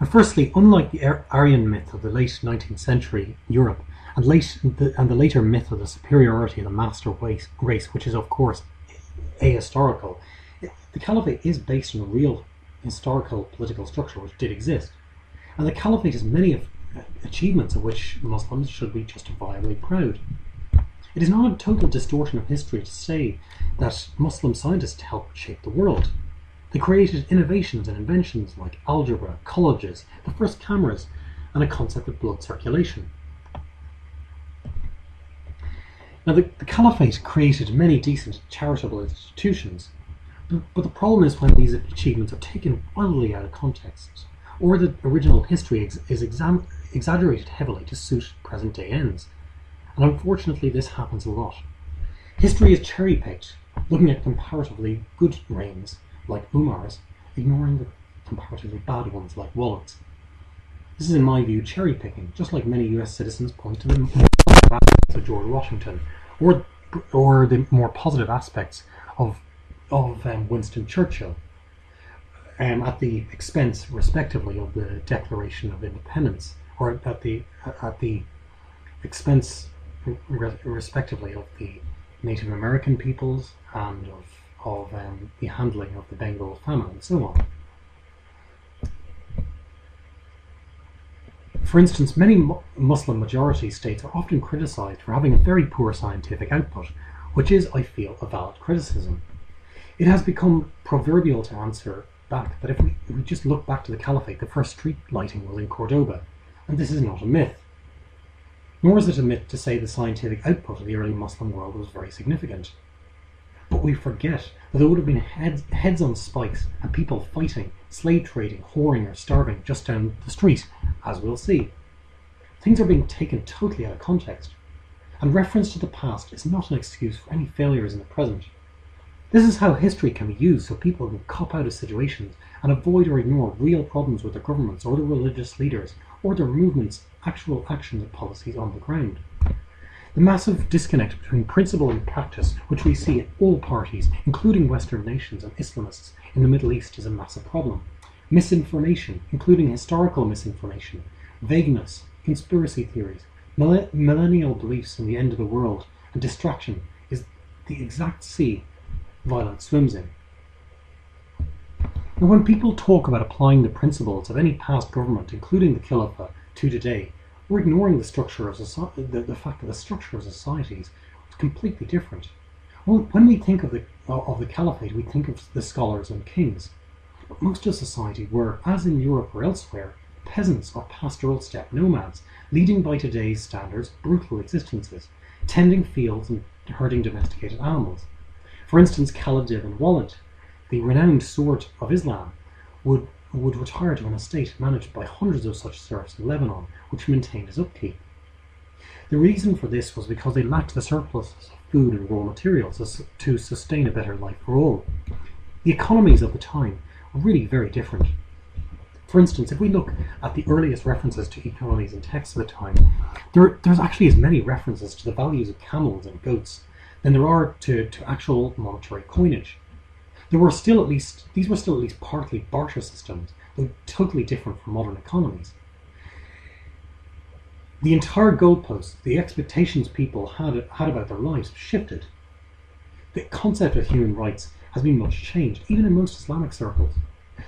And firstly, unlike the Aryan myth of the late 19th century Europe and the later myth of the superiority of the master race, which is of course ahistorical, the Caliphate is based on a real historical political structure which did exist. And the Caliphate has many achievements of which Muslims should be justifiably proud. It is not a total distortion of history to say that Muslim scientists helped shape the world. They created innovations and inventions like algebra, colleges, the first cameras, and a concept of blood circulation. Now, the Caliphate created many decent charitable institutions, but the problem is when these achievements are taken wildly out of context, or the original history is exaggerated heavily to suit present-day ends. And unfortunately, this happens a lot. History is cherry-picked, looking at comparatively good reigns like Umar's, ignoring the comparatively bad ones like Walid's. This is, in my view, cherry-picking, just like many US citizens point to the bad aspects of George Washington, or the more positive aspects of Winston Churchill, at the expense, respectively, of the Declaration of Independence, or at the expense, respectively, of the Native American peoples and of the handling of the Bengal famine, and so on. For instance, many Muslim majority states are often criticised for having a very poor scientific output, which is, I feel, a valid criticism. It has become proverbial to answer back that if we just look back to the Caliphate, the first street lighting was in Cordoba, and this is not a myth. Nor is it a myth to say the scientific output of the early Muslim world was very significant. But we forget that there would have been heads on spikes and people fighting, slave trading, whoring or starving just down the street, as we'll see. Things are being taken totally out of context, and reference to the past is not an excuse for any failures in the present. This is how history can be used so people can cop out of situations and avoid or ignore real problems with their governments or their religious leaders or their movements' actual actions and policies on the ground. The massive disconnect between principle and practice, which we see in all parties, including Western nations and Islamists in the Middle East, is a massive problem. Misinformation, including historical misinformation, vagueness, conspiracy theories, millennial beliefs in the end of the world, and distraction is the exact sea violence swims in. Now, when people talk about applying the principles of any past government, including the Caliphate, to today, we're ignoring the structure of the fact that the structure of societies was completely different. When we think of the Caliphate, we think of the scholars and kings. But most of society were, as in Europe or elsewhere, peasants or pastoral steppe nomads, leading by today's standards brutal existences, tending fields and herding domesticated animals. For instance, Khalid ibn Walid, the renowned sword of Islam, would retire to an estate managed by hundreds of such serfs in Lebanon, which maintained his upkeep. The reason for this was because they lacked the surpluses of food and raw materials to sustain a better life for all. The economies of the time were really very different. For instance, if we look at the earliest references to economies in texts of the time, there's actually as many references to the values of camels and goats than there are to actual monetary coinage. These were still at least partly barter systems, though totally different from modern economies. The entire goalpost, the expectations people had about their lives shifted. The concept of human rights has been much changed, even in most Islamic circles.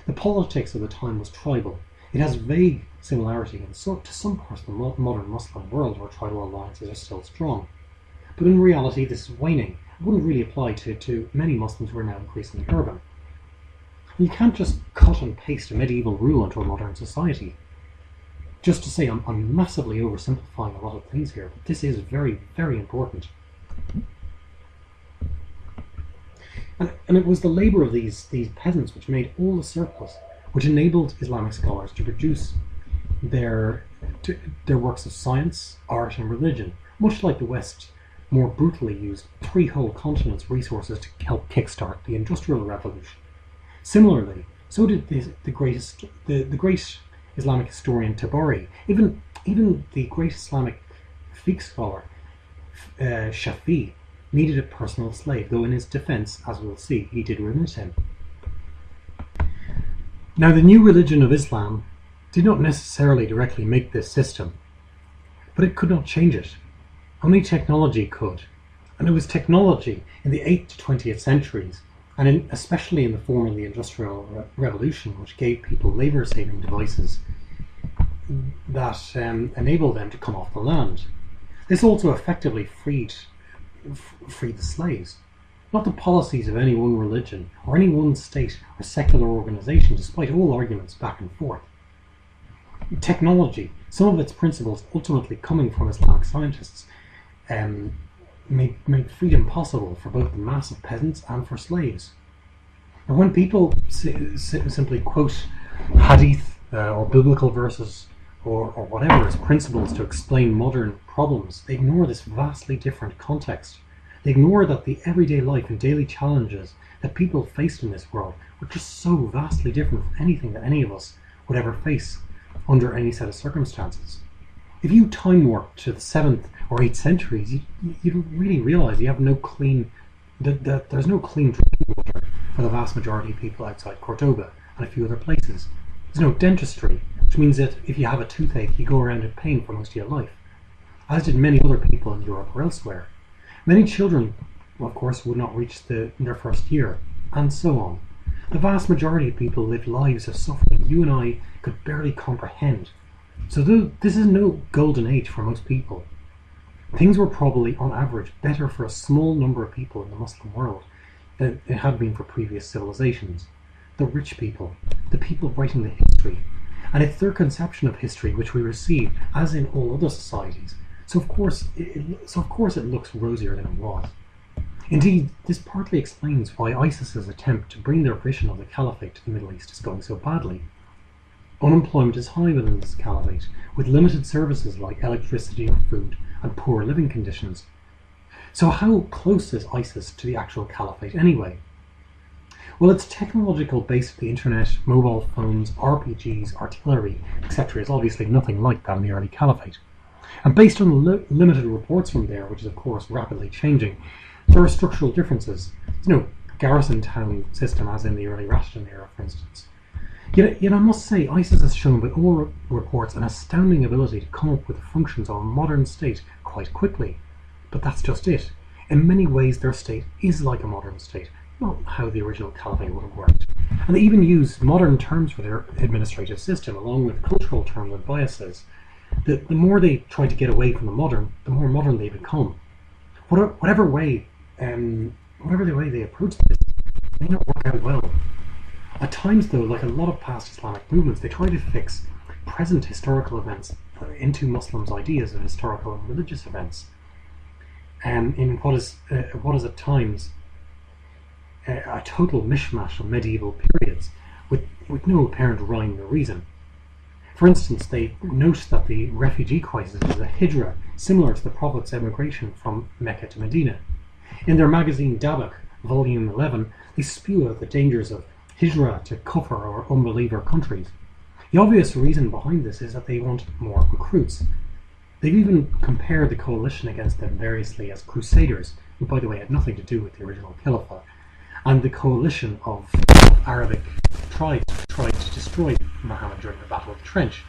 The politics of the time was tribal. It has vague similarity to some parts of the modern Muslim world where tribal alliances are still strong. But in reality, this is waning. It wouldn't really apply to many Muslims who are now increasingly urban. You can't just cut and paste a medieval rule into a modern society. Just to say, I'm massively oversimplifying a lot of things here, but this is very, very important. And it was the labour of these peasants which made all the surplus, which enabled Islamic scholars to produce their works of science, art and religion, much like the West more brutally used 3 whole continents' resources to help kickstart the Industrial Revolution. Similarly, so did the great Islamic historian Tabari, even the great Islamic fiqh scholar Shafi needed a personal slave, though in his defence, as we'll see, he did remit him. Now, the new religion of Islam did not necessarily directly make this system, but it could not change it. Only technology could, and it was technology in the 8th to 20th centuries, and especially in the form of the Industrial Revolution, which gave people labour-saving devices that enabled them to come off the land. This also effectively freed the slaves. Not the policies of any one religion or any one state or secular organisation, despite all arguments back and forth. Technology, some of its principles ultimately coming from Islamic scientists, made freedom possible for both the mass of peasants and for slaves. And when people simply quote hadith or biblical verses or whatever as principles to explain modern problems, they ignore this vastly different context. They ignore that the everyday life and daily challenges that people faced in this world were just so vastly different from anything that any of us would ever face under any set of circumstances. If you time warp to the 7th or 8th centuries, you really realise you have no clean, that there's no clean drinking water for the vast majority of people outside Cordoba and a few other places. There's no dentistry, which means that if you have a toothache, you go around in pain for most of your life, as did many other people in Europe or elsewhere. Many children, of course, would not reach their first year, and so on. The vast majority of people lived lives of suffering you and I could barely comprehend. So this is no golden age for most people. Things were probably, on average, better for a small number of people in the Muslim world than it had been for previous civilizations. The rich people, the people writing the history, and it's their conception of history which we receive, as in all other societies. So of course it looks rosier than it was. Indeed, this partly explains why ISIS's attempt to bring their vision of the Caliphate to the Middle East is going so badly. Unemployment is high within this Caliphate, with limited services like electricity or food, and poor living conditions. So how close is ISIS to the actual Caliphate anyway? Well, its technological base of the internet, mobile phones, RPGs, artillery, etc. is obviously nothing like that in the early Caliphate. And based on limited reports from there, which is of course rapidly changing, there are structural differences. There's no garrison town system as in the early Rashidun era, for instance. Yet I must say, ISIS has shown by all reports an astounding ability to come up with the functions of a modern state quite quickly. But that's just it. In many ways their state is like a modern state, not how the original Caliphate would have worked. And they even use modern terms for their administrative system, along with cultural terms and biases. The more they try to get away from the modern, the more modern they become. Whatever the way they approach this may not work out well. At times, though, like a lot of past Islamic movements, they try to fix present historical events into Muslims' ideas of historical and religious events, in what is at times a total mishmash of medieval periods, with no apparent rhyme or reason. For instance, they note that the refugee crisis is a hijra similar to the Prophet's emigration from Mecca to Medina. In their magazine Dabak, volume 11, they spew out the dangers of hijra to kufr or unbeliever countries. The obvious reason behind this is that they want more recruits. They've even compared the coalition against them variously as crusaders, who, by the way, had nothing to do with the original Caliphate, and the coalition of Arabic tribes tried to destroy Muhammad during the Battle of the Trench.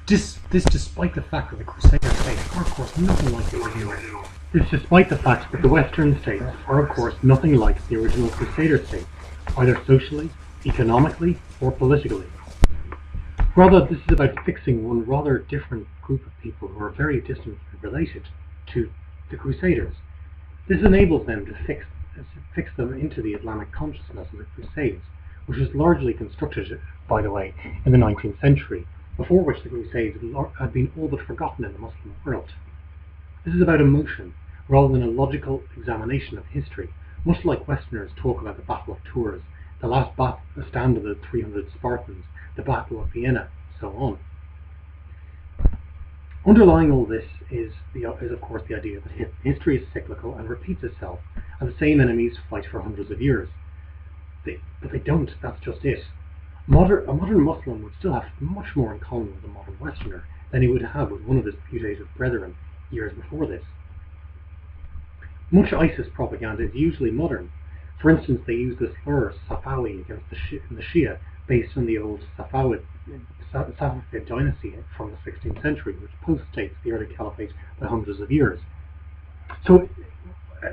This despite the fact that the Crusader states are, of course, nothing like the original. This despite the fact that the Western states are, of course, nothing like the original Crusader states, either socially, economically, or politically. Rather, this is about fixing one rather different group of people who are very distantly related to the Crusaders. This enables them to fix them into the Islamic consciousness of the Crusades, which was largely constructed, by the way, in the 19th century, before which the Crusades had been all but forgotten in the Muslim world. This is about emotion, rather than a logical examination of history, much like Westerners talk about the Battle of Tours, the last stand of the 300 Spartans, the Battle of Vienna, so on. Underlying all this is of course the idea that history is cyclical and repeats itself, and the same enemies fight for hundreds of years. But they don't, that's just it. A modern Muslim would still have much more in common with a modern Westerner than he would have with one of his putative brethren years before this. Much ISIS propaganda is usually modern. For instance, they use the slur Safawi against the Shia, based on the old Safavid dynasty from the 16th century, which postdates the early Caliphate by hundreds of years. So,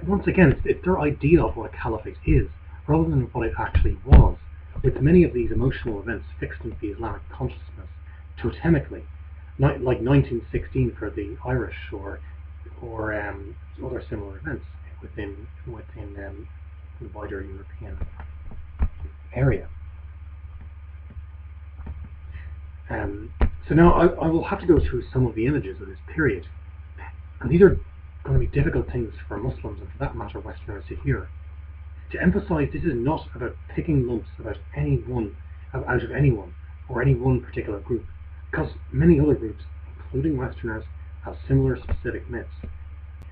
once again, it's their idea of what a Caliphate is, rather than what it actually was, with many of these emotional events fixed into the Islamic consciousness totemically, like 1916 for the Irish, or other similar events within the wider European area. So now I will have to go through some of the images of this period, and these are going to be difficult things for Muslims, and for that matter Westerners, to hear. To emphasize, this is not about picking lumps out of anyone or any one particular group, because many other groups, including Westerners, have similar specific myths.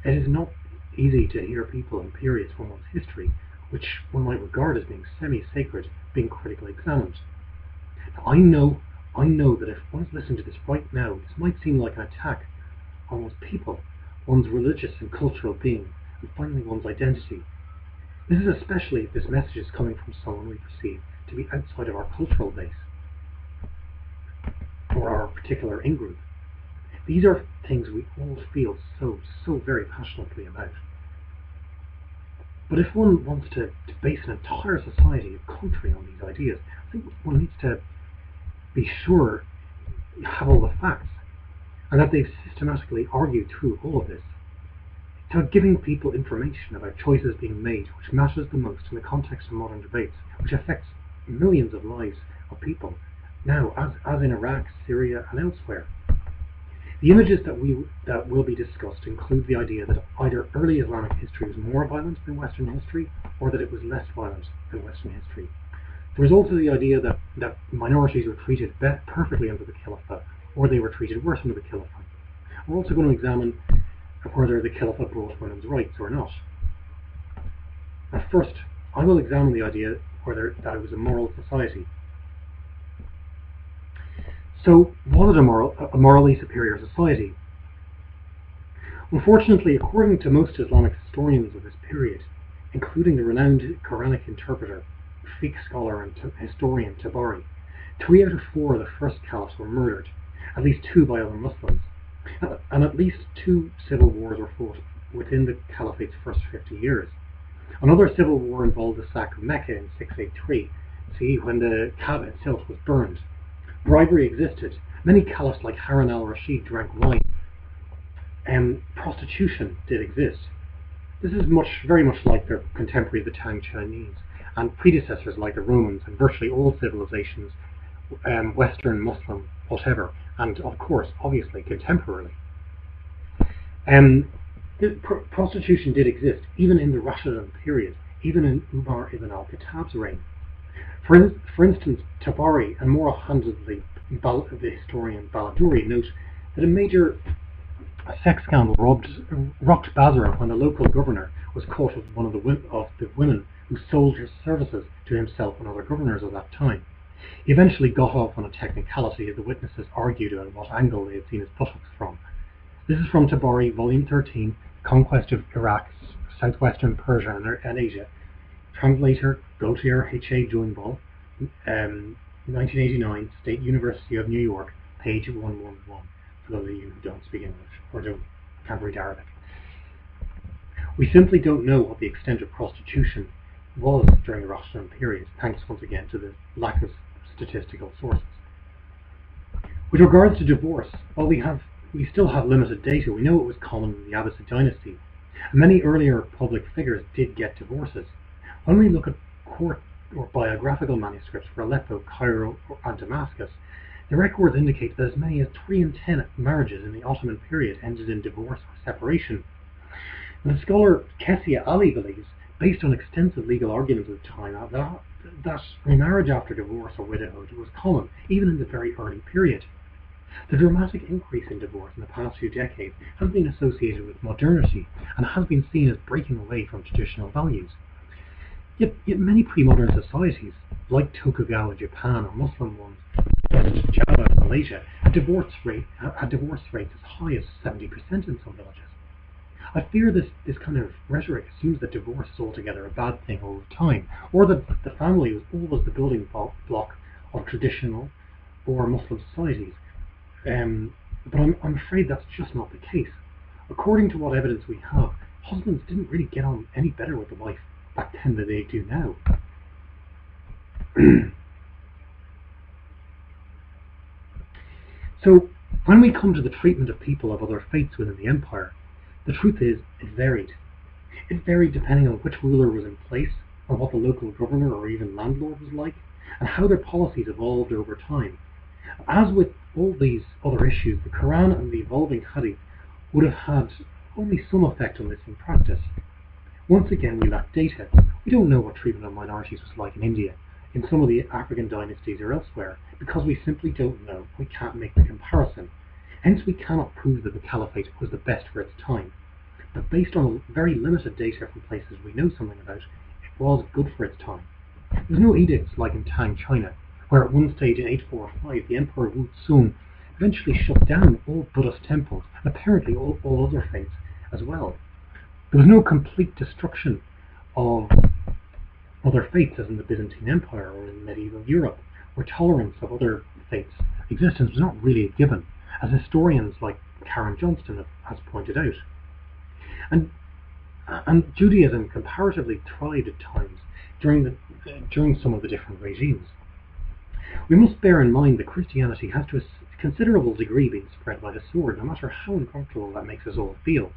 It is not easy to hear people in periods from one's history, which one might regard as being semi-sacred, being critically examined. Now, I know that if one is listening to this right now, this might seem like an attack on one's people, one's religious and cultural being, and finally one's identity. This is especially if this message is coming from someone we perceive to be outside of our cultural base, or our particular in-group. These are things we all feel so very passionately about. But if one wants to base an entire society, a country, on these ideas, I think one needs to be sure you have all the facts, and that they've systematically argued through all of this. So giving people information about choices being made which matters the most in the context of modern debates, which affects millions of lives of people, now as in Iraq, Syria and elsewhere. The images that will be discussed include the idea that either early Islamic history was more violent than Western history, or that it was less violent than Western history. There is also the idea that minorities were treated perfectly under the Caliphate, or they were treated worse under the Caliphate. We're also going to examine whether the Caliphate brought women's rights or not. Now first, I will examine the idea whether that it was a moral society. So, was it a morally superior society? Unfortunately, according to most Islamic historians of this period, including the renowned Quranic interpreter, fiqh scholar and historian Tabari, 3 out of 4 of the first caliphs were murdered, at least 2 by other Muslims, and at least 2 civil wars were fought within the Caliphate's first 50 years. Another civil war involved the sack of Mecca in 683 CE, when the Kaaba itself was burned. Bribery existed. Many caliphs like Harun al-Rashid drank wine. Prostitution did exist. This is very much like their contemporary, the Tang Chinese, and predecessors like the Romans, and virtually all civilizations, Western, Muslim, whatever, and of course, obviously, contemporarily. Prostitution did exist, even in the Rashidun period, even in Umar ibn al-Khattab's reign. For instance, Tabari, and more handedly the historian Baladuri, note that a major sex scandal rocked Basra when the local governor was caught with one of the women who sold her services to himself and other governors of that time. He eventually got off on a technicality as the witnesses argued about what angle they had seen his buttocks from. This is from Tabari, volume 13, Conquest of Iraq, southwestern Persia and Asia. Translator Gautier H.A. Joinball, 1989, State University of New York, page 111, for those of you who don't speak English or can't read Arabic. We simply don't know what the extent of prostitution was during the Rashidun period, thanks once again to the lack of statistical sources. With regards to divorce, while we still have limited data, we know it was common in the Abbasid dynasty. Many earlier public figures did get divorces. When we look at court or biographical manuscripts for Aleppo, Cairo, and Damascus, the records indicate that as many as 3 in 10 marriages in the Ottoman period ended in divorce or separation. And the scholar Kessia Ali believes, based on extensive legal arguments at the time, that remarriage after divorce or widowhood was common, even in the very early period. The dramatic increase in divorce in the past few decades has been associated with modernity and has been seen as breaking away from traditional values. Yet many pre-modern societies, like Tokugawa Japan or Muslim ones, Java and Malaysia, had divorce rates as high as 70% in some villages. I fear this kind of rhetoric assumes that divorce is altogether a bad thing all the time, or that the family was always the building block of traditional or Muslim societies. But I'm afraid that's just not the case. According to what evidence we have, husbands didn't really get on any better with the wife back then than they do now. So, when we come to the treatment of people of other faiths within the empire, the truth is, it varied. It varied depending on which ruler was in place, or what the local governor or even landlord was like, and how their policies evolved over time. As with all these other issues, the Quran and the evolving Hadith would have had only some effect on this in practice. Once again, we lack data. We don't know what treatment of minorities was like in India, in some of the African dynasties or elsewhere, because we simply don't know. We can't make the comparison. Hence, we cannot prove that the Caliphate was the best for its time. But based on very limited data from places we know something about, it was good for its time. There's no edicts like in Tang, China, where at one stage in 845 the Emperor Wu Tsung eventually shut down all Buddhist temples, and apparently all other faiths as well. There was no complete destruction of other faiths as in the Byzantine Empire or in medieval Europe, where tolerance of other faiths' existence was not really a given, as historians like Karen Johnston has pointed out. And Judaism comparatively thrived at times during some of the different regimes. We must bear in mind that Christianity has to a considerable degree been spread by the sword, no matter how uncomfortable that makes us all feel.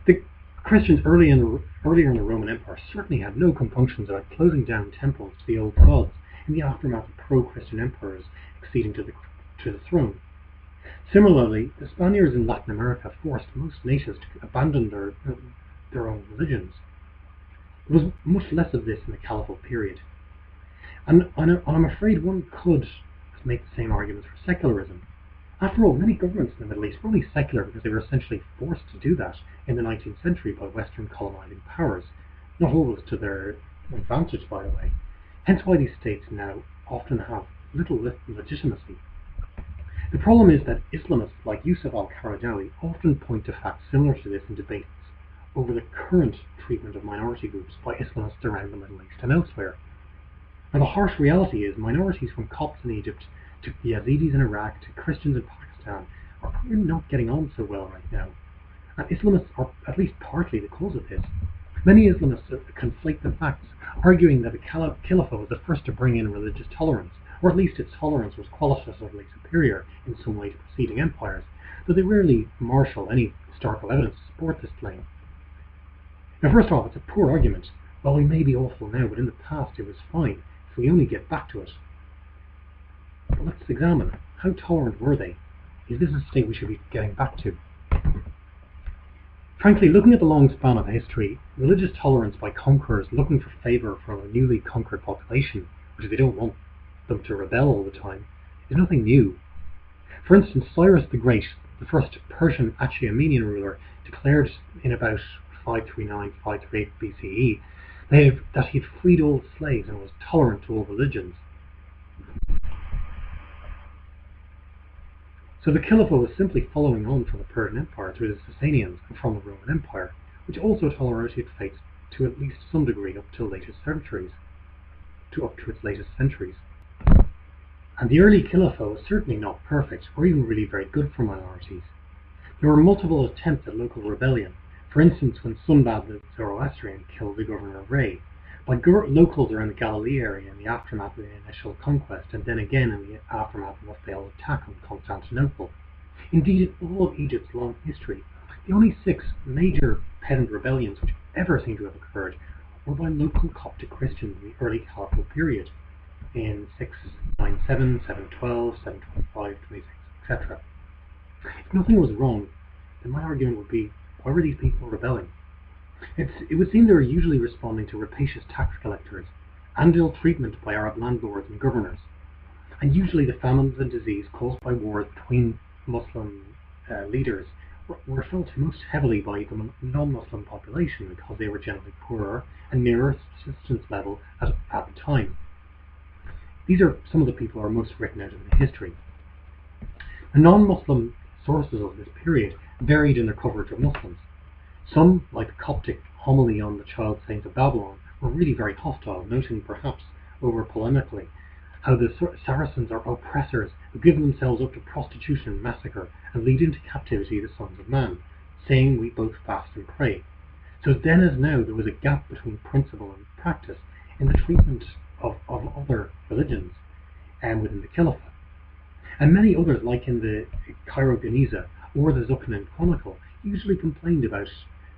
The Christians earlier in the Roman Empire certainly had no compunctions about closing down temples to the old gods in the aftermath of pro-Christian emperors acceding to the throne. Similarly, the Spaniards in Latin America forced most nations to abandon their own religions. There was much less of this in the Caliphate period. And I'm afraid one could make the same arguments for secularism. After all, many governments in the Middle East were only secular because they were essentially forced to do that in the 19th century by Western colonizing powers, not always to their advantage, by the way. Hence why these states now often have little legitimacy. The problem is that Islamists like Yusuf al-Qaradawi often point to facts similar to this in debates over the current treatment of minority groups by Islamists around the Middle East and elsewhere. Now, the harsh reality is minorities from Copts in Egypt to Yazidis in Iraq to Christians in Pakistan are really not getting on so well right now. And Islamists are at least partly the cause of this. Many Islamists conflate the facts, arguing that the Caliphate was the first to bring in religious tolerance, or at least its tolerance was qualitatively superior in some way to preceding empires, though they rarely marshal any historical evidence to support this claim. Now, first off, it's a poor argument. While we may be awful now, but in the past it was fine, if we only get back to it. But let's examine, how tolerant were they? Is this a state we should be getting back to? Frankly, looking at the long span of history, religious tolerance by conquerors looking for favour from a newly conquered population, because they don't want them to rebel all the time, is nothing new. For instance, Cyrus the Great, the first Persian Achaemenid ruler, declared in about 539-538 BCE that he had freed all slaves and was tolerant to all religions. So the Caliphate was simply following on from the Persian Empire through the Sasanians and from the Roman Empire, which also tolerated faith to at least some degree up to its latest centuries. And the early Caliphate was certainly not perfect, or even really very good for minorities. There were multiple attempts at local rebellion, for instance when Sunbad the Zoroastrian killed the governor of Ray, by locals around the Galilee area in the aftermath of the initial conquest, and then again in the aftermath of a failed attack on Constantinople. Indeed, in all of Egypt's long history, the only 6 major peasant rebellions which ever seem to have occurred were by local Coptic Christians in the early Caliphate period, in 697, 712, 725, 26, etc. If nothing was wrong, then my argument would be, why were these people rebelling? It would seem they were usually responding to rapacious tax collectors and ill treatment by Arab landlords and governors, and usually the famines and disease caused by wars between Muslim leaders were felt most heavily by the non-Muslim population because they were generally poorer and nearer subsistence level at the time. These are some of the people who are most written out of the history. The non-Muslim sources of this period varied in their coverage of Muslims. Some, like the Coptic homily on the child saints of Babylon, were really very hostile, noting perhaps over polemically how the Saracens are oppressors who give themselves up to prostitution and massacre and lead into captivity the sons of man, saying we both fast and pray. So then as now there was a gap between principle and practice in the treatment of other religions and within the Caliphate. And many others, like in the Cairo Geniza or the Zuccanin Chronicle, usually complained about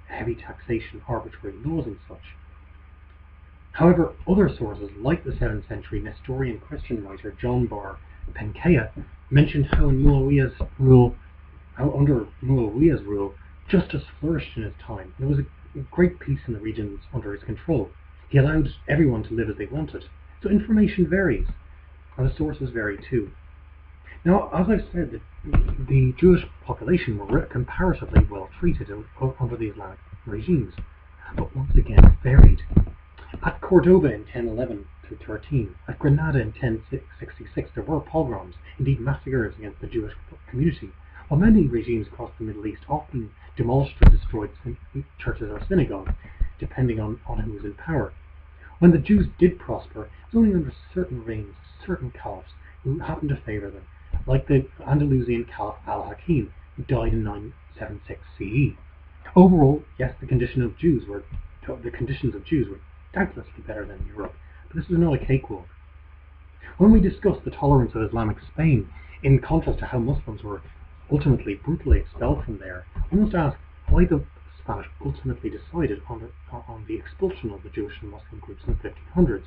heavy taxation, arbitrary laws and such. However, other sources, like the 7th century Nestorian Christian writer John Bar Penkeya, mentioned how under Muawiyah's rule, justice flourished in his time. There was a great peace in the regions under his control. He allowed everyone to live as they wanted. So information varies, and the sources vary too. Now, as I've said, the Jewish population were comparatively well treated under the Islamic regimes, but once again it varied. At Cordoba in 1011 through 13, at Granada in 1066, there were pogroms, indeed massacres against the Jewish community, while many regimes across the Middle East often demolished or destroyed churches or synagogues, depending on who was in power. When the Jews did prosper, it was only under certain reigns, certain caliphs, who happened to favour them, like the Andalusian Caliph al-Hakim, who died in 976 CE. Overall, yes, the conditions of Jews were doubtlessly better than Europe, but this was not a cakewalk. When we discuss the tolerance of Islamic Spain, in contrast to how Muslims were ultimately brutally expelled from there, we must ask why the Spanish ultimately decided on the expulsion of the Jewish and Muslim groups in the 1500s.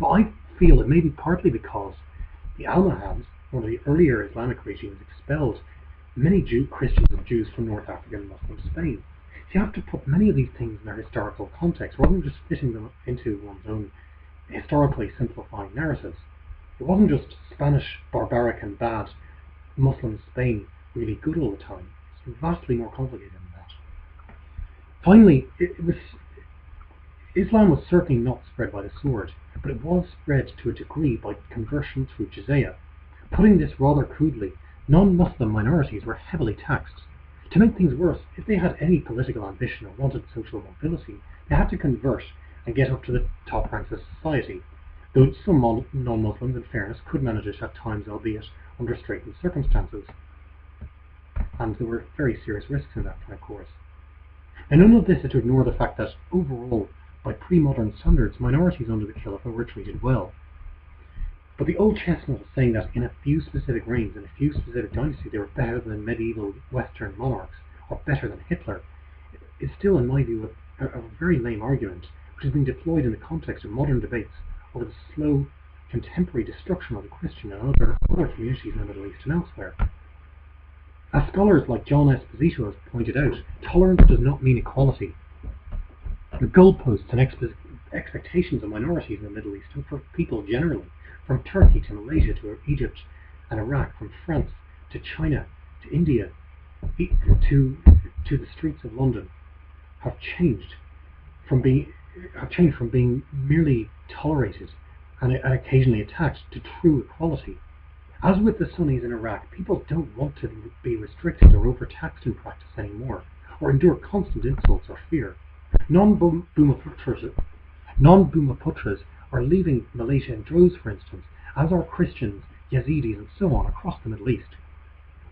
Now, I feel it may be partly because the Almohads, one of the earlier Islamic regimes, expelled many Christians and Jews from North African and Muslim Spain. So you have to put many of these things in their historical context, rather than just fitting them into one's own historically simplifying narratives. It wasn't just Spanish, barbaric and bad, Muslim Spain really good all the time. It's vastly more complicated than that. Finally, Islam was certainly not spread by the sword, but it was spread to a degree by conversion through jizya. Putting this rather crudely, non-Muslim minorities were heavily taxed. To make things worse, if they had any political ambition or wanted social mobility, they had to convert and get up to the top ranks of society, though some non-Muslims, in fairness, could manage it at times, albeit under straitened circumstances. And there were very serious risks in that, of course. And none of this is to ignore the fact that, overall, by pre-modern standards, minorities under the Caliphate were treated well. But the old chestnut of saying that in a few specific reigns, in a few specific dynasties, they were better than medieval Western monarchs, or better than Hitler, is still, in my view, a very lame argument, which is being deployed in the context of modern debates over the slow, contemporary destruction of the Christian and other communities in the Middle East and elsewhere. As scholars like John Esposito have pointed out, tolerance does not mean equality. The goalposts and expectations of minorities in the Middle East, and for people generally, from Turkey to Malaysia to Egypt and Iraq, from France to China to India to the streets of London, have changed from being merely tolerated and occasionally attacked to true equality. As with the Sunnis in Iraq, people don't want to be restricted or overtaxed in practice anymore. or endure constant insults or fear. Non-Bhumiputras are leaving Malaysia in droves, for instance, as are Christians, Yazidis, and so on across the Middle East.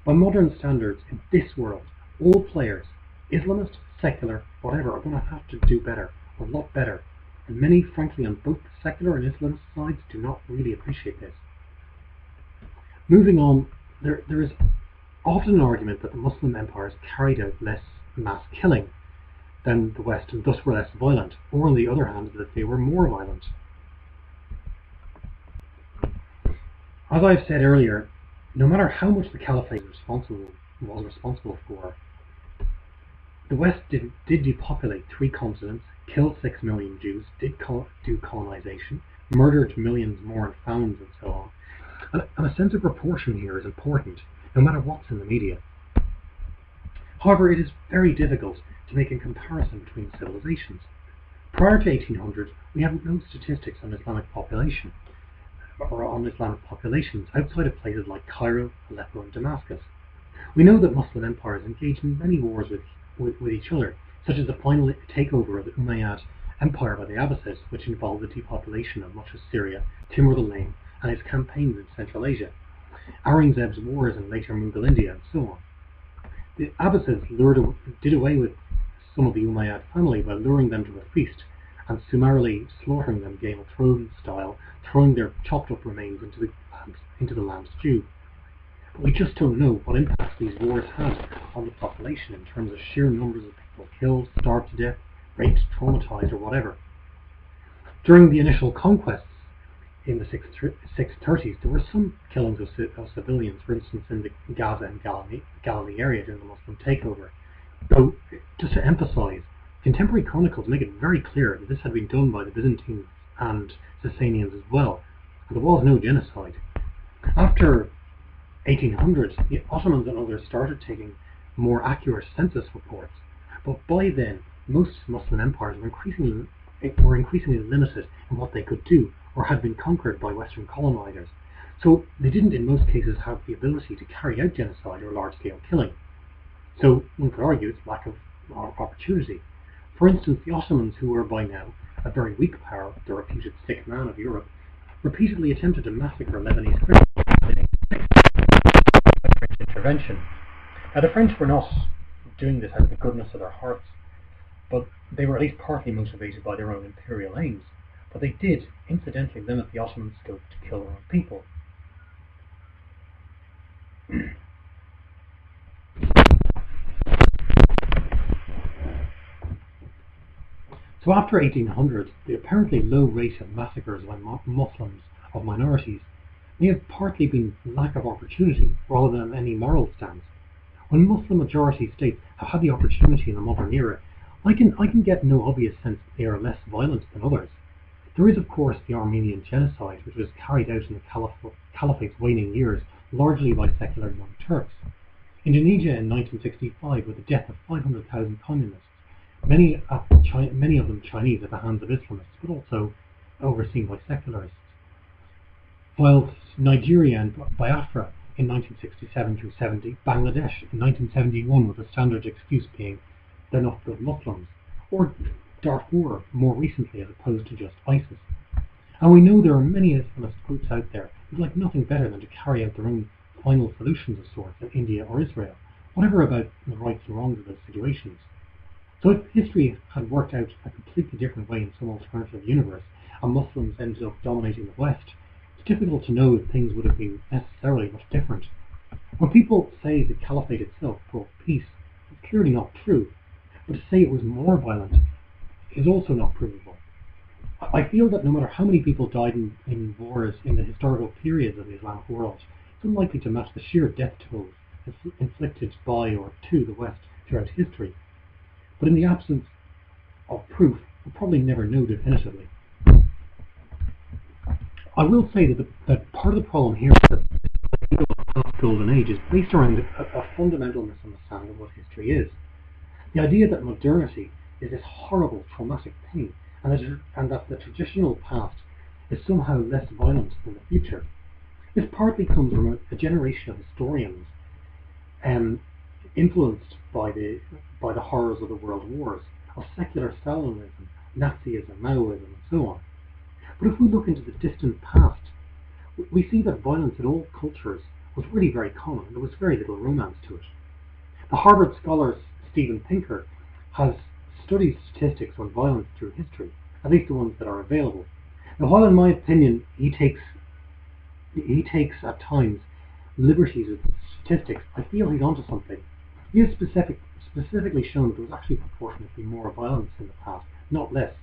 By modern standards, in this world, all players, Islamist, secular, whatever, are going to have to do better, a lot better. And many, frankly, on both the secular and Islamist sides do not really appreciate this. Moving on, there is often an argument that the Muslim empires carried out less mass killing than the West and thus were less violent, or on the other hand, that they were more violent. As I've said earlier, no matter how much the Caliphate was responsible for, the West did depopulate 3 continents, killed 6 million Jews, did do colonization, murdered millions more in famines and so on. And a sense of proportion here is important, no matter what's in the media. However, it is very difficult to make a comparison between civilizations. Prior to 1800, we have no statistics on Islamic population, or on Islamic populations outside of places like Cairo, Aleppo, and Damascus. We know that Muslim empires engaged in many wars with each other, such as the final takeover of the Umayyad Empire by the Abbasids, which involved the depopulation of much of Syria, Timur the Lame, and his campaigns in Central Asia, Aurangzeb's wars in later Mughal India, and so on. The Abbasids did away with some of the Umayyad family by luring them to a feast and summarily slaughtering them Game of Thrones style, throwing their chopped up remains into the lamb stew. But we just don't know what impact these wars had on the population in terms of sheer numbers of people killed, starved to death, raped, traumatized, or whatever. During the initial conquests in the 630s, there were some killings of civilians, for instance in the Gaza and Galilee area during the Muslim takeover. Though, just to emphasize, contemporary chronicles make it very clear that this had been done by the Byzantines and Sasanians as well, and there was no genocide. After 1800, the Ottomans and others started taking more accurate census reports, but by then most Muslim empires were increasingly limited in what they could do, or had been conquered by Western colonizers, so they didn't in most cases have the ability to carry out genocide or large-scale killing. So one could argue it's lack of opportunity. For instance, the Ottomans, who were by now a very weak power, the reputed sick man of Europe, repeatedly attempted to massacre Lebanese Christians by French intervention. Now the French were not doing this out of the goodness of their hearts, but they were at least partly motivated by their own imperial aims. But they did incidentally limit the Ottoman scope to kill their own people. So after 1800, the apparently low rate of massacres by Muslims of minorities may have partly been lack of opportunity rather than any moral stance. When Muslim majority states have had the opportunity in the modern era, I can get no obvious sense that they are less violent than others. There is of course the Armenian genocide, which was carried out in the Caliphate's waning years, largely by secular young Turks. Indonesia in 1965, with the death of 500,000 communists, many of them Chinese at the hands of Islamists, but also overseen by secularists. While Nigeria and Biafra in 1967-70, Bangladesh in 1971 with the standard excuse being they're not good Muslims, or Darfur more recently as opposed to just ISIS. And we know there are many Islamist groups out there who'd like nothing better than to carry out their own final solutions of sorts in India or Israel, whatever about the rights and wrongs of those situations. So if history had worked out a completely different way in some alternative universe, and Muslims ended up dominating the West, it's difficult to know if things would have been necessarily much different. When people say the Caliphate itself brought peace, it's clearly not true, but to say it was more violent is also not provable. I feel that no matter how many people died in wars in the historical periods of the Islamic world, it's unlikely to match the sheer death tolls inflicted by or to the West throughout history. But in the absence of proof, we'll probably never know definitively. I will say that part of the problem here is that the past golden age is based around a fundamental misunderstanding of what history is. The idea that modernity is this horrible, traumatic thing, and that the traditional past is somehow less violent than the future. This partly comes from a generation of historians influenced by the horrors of the world wars, of secular Stalinism, Nazism, Maoism, and so on. But if we look into the distant past, we see that violence in all cultures was really very common, and there was very little romance to it. The Harvard scholar Steven Pinker has studied statistics on violence through history, at least the ones that are available. Now, while in my opinion he takes at times liberties with statistics, I feel he's onto something. He has specifically shown that there was actually proportionately more violence in the past, not less.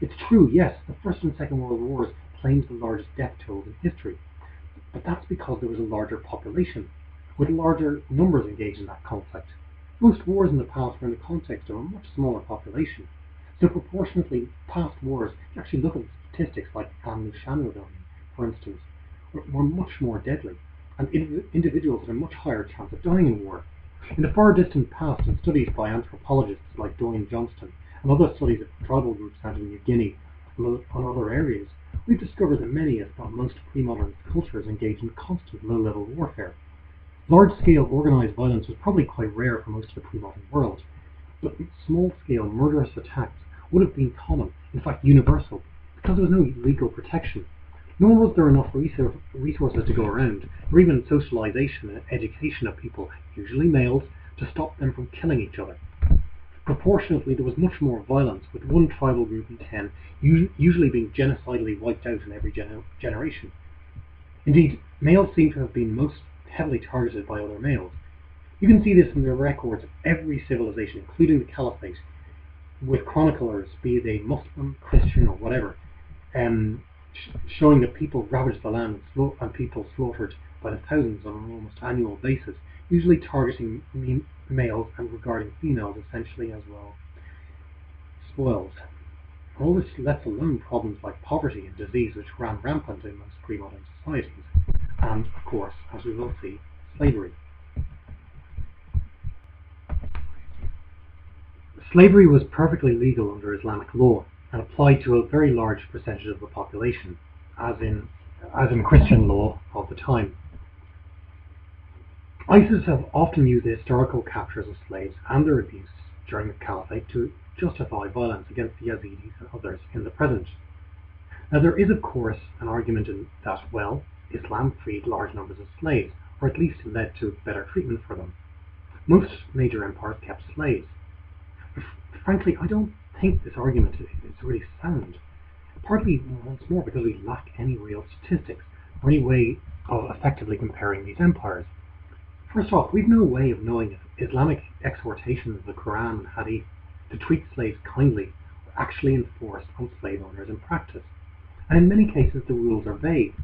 It's true, yes, the First and Second World Wars claims the largest death tolls in history, but that's because there was a larger population, with larger numbers engaged in that conflict. Most wars in the past were in the context of a much smaller population, so proportionately past wars, if you actually look at the statistics like the Shan Rebellion, for instance, were much more deadly, and individuals had a much higher chance of dying in war. In the far distant past, in studies by anthropologists like Dwayne Johnston and other studies of tribal groups found in New Guinea and other areas, we've discovered that many, if not most, pre-modern cultures engaged in constant low-level warfare. Large-scale organised violence was probably quite rare for most of the pre-modern world, but small-scale murderous attacks would have been common, in fact universal, because there was no legal protection. Nor was there enough resources to go around, or even socialization and education of people, usually males, to stop them from killing each other. Proportionately, there was much more violence, with one tribal group in 10 usually being genocidally wiped out in every generation. Indeed, males seem to have been most heavily targeted by other males. You can see this in the records of every civilization, including the Caliphate, with chroniclers, be they Muslim, Christian, or whatever, showing that people ravaged the land and people slaughtered by the thousands on an almost annual basis, usually targeting males and regarding females essentially as well spoils. All this lets alone problems like poverty and disease, which ran rampant in most pre-modern societies, and of course, as we will see, slavery. Slavery was perfectly legal under Islamic law and applied to a very large percentage of the population, as in Christian law of the time. ISIS have often used the historical captures of slaves and their abuse during the Caliphate to justify violence against the Yazidis and others in the present. Now there is of course an argument in that, well, Islam freed large numbers of slaves, or at least led to better treatment for them. Most major empires kept slaves. But frankly, I don't think this argument is really sound. Partly, once more, because we lack any real statistics or any way of effectively comparing these empires. First off, we've no way of knowing if Islamic exhortations of the Quran and Hadith to treat slaves kindly were actually enforced on slave owners in practice. And in many cases, the rules are vague.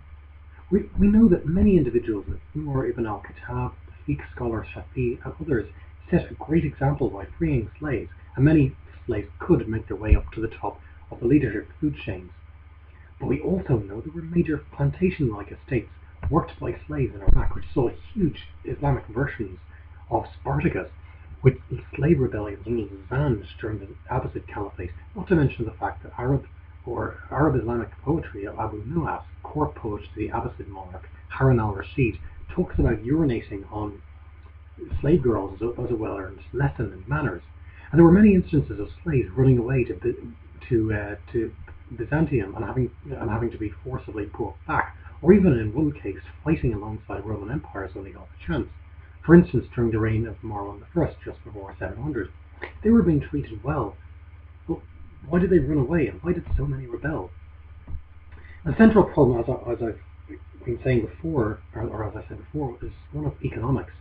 We know that many individuals, Umar ibn al-Khattab, the fiqh scholar Shafi, and others, set a great example by freeing slaves, and many slaves could make their way up to the top of the leadership food chains. But we also know there were major plantation-like estates worked by slaves in Iraq, which saw huge Islamic versions of Spartacus, with slave rebellions under the Zanj during the Abbasid Caliphate, not to mention the fact that Arab Islamic poetry of Abu Nuwas, court poet to the Abbasid monarch Harun al-Rashid, talks about urinating on slave girls as a well-earned lesson in manners. And there were many instances of slaves running away to Byzantium and having to be forcibly brought back, or even in one case fighting alongside Roman empires when they got the chance. For instance, during the reign of Marwan I, just before 700, they were being treated well. But why did they run away, and why did so many rebel? The central problem, as I've been saying before, or as I said before, is one of economics,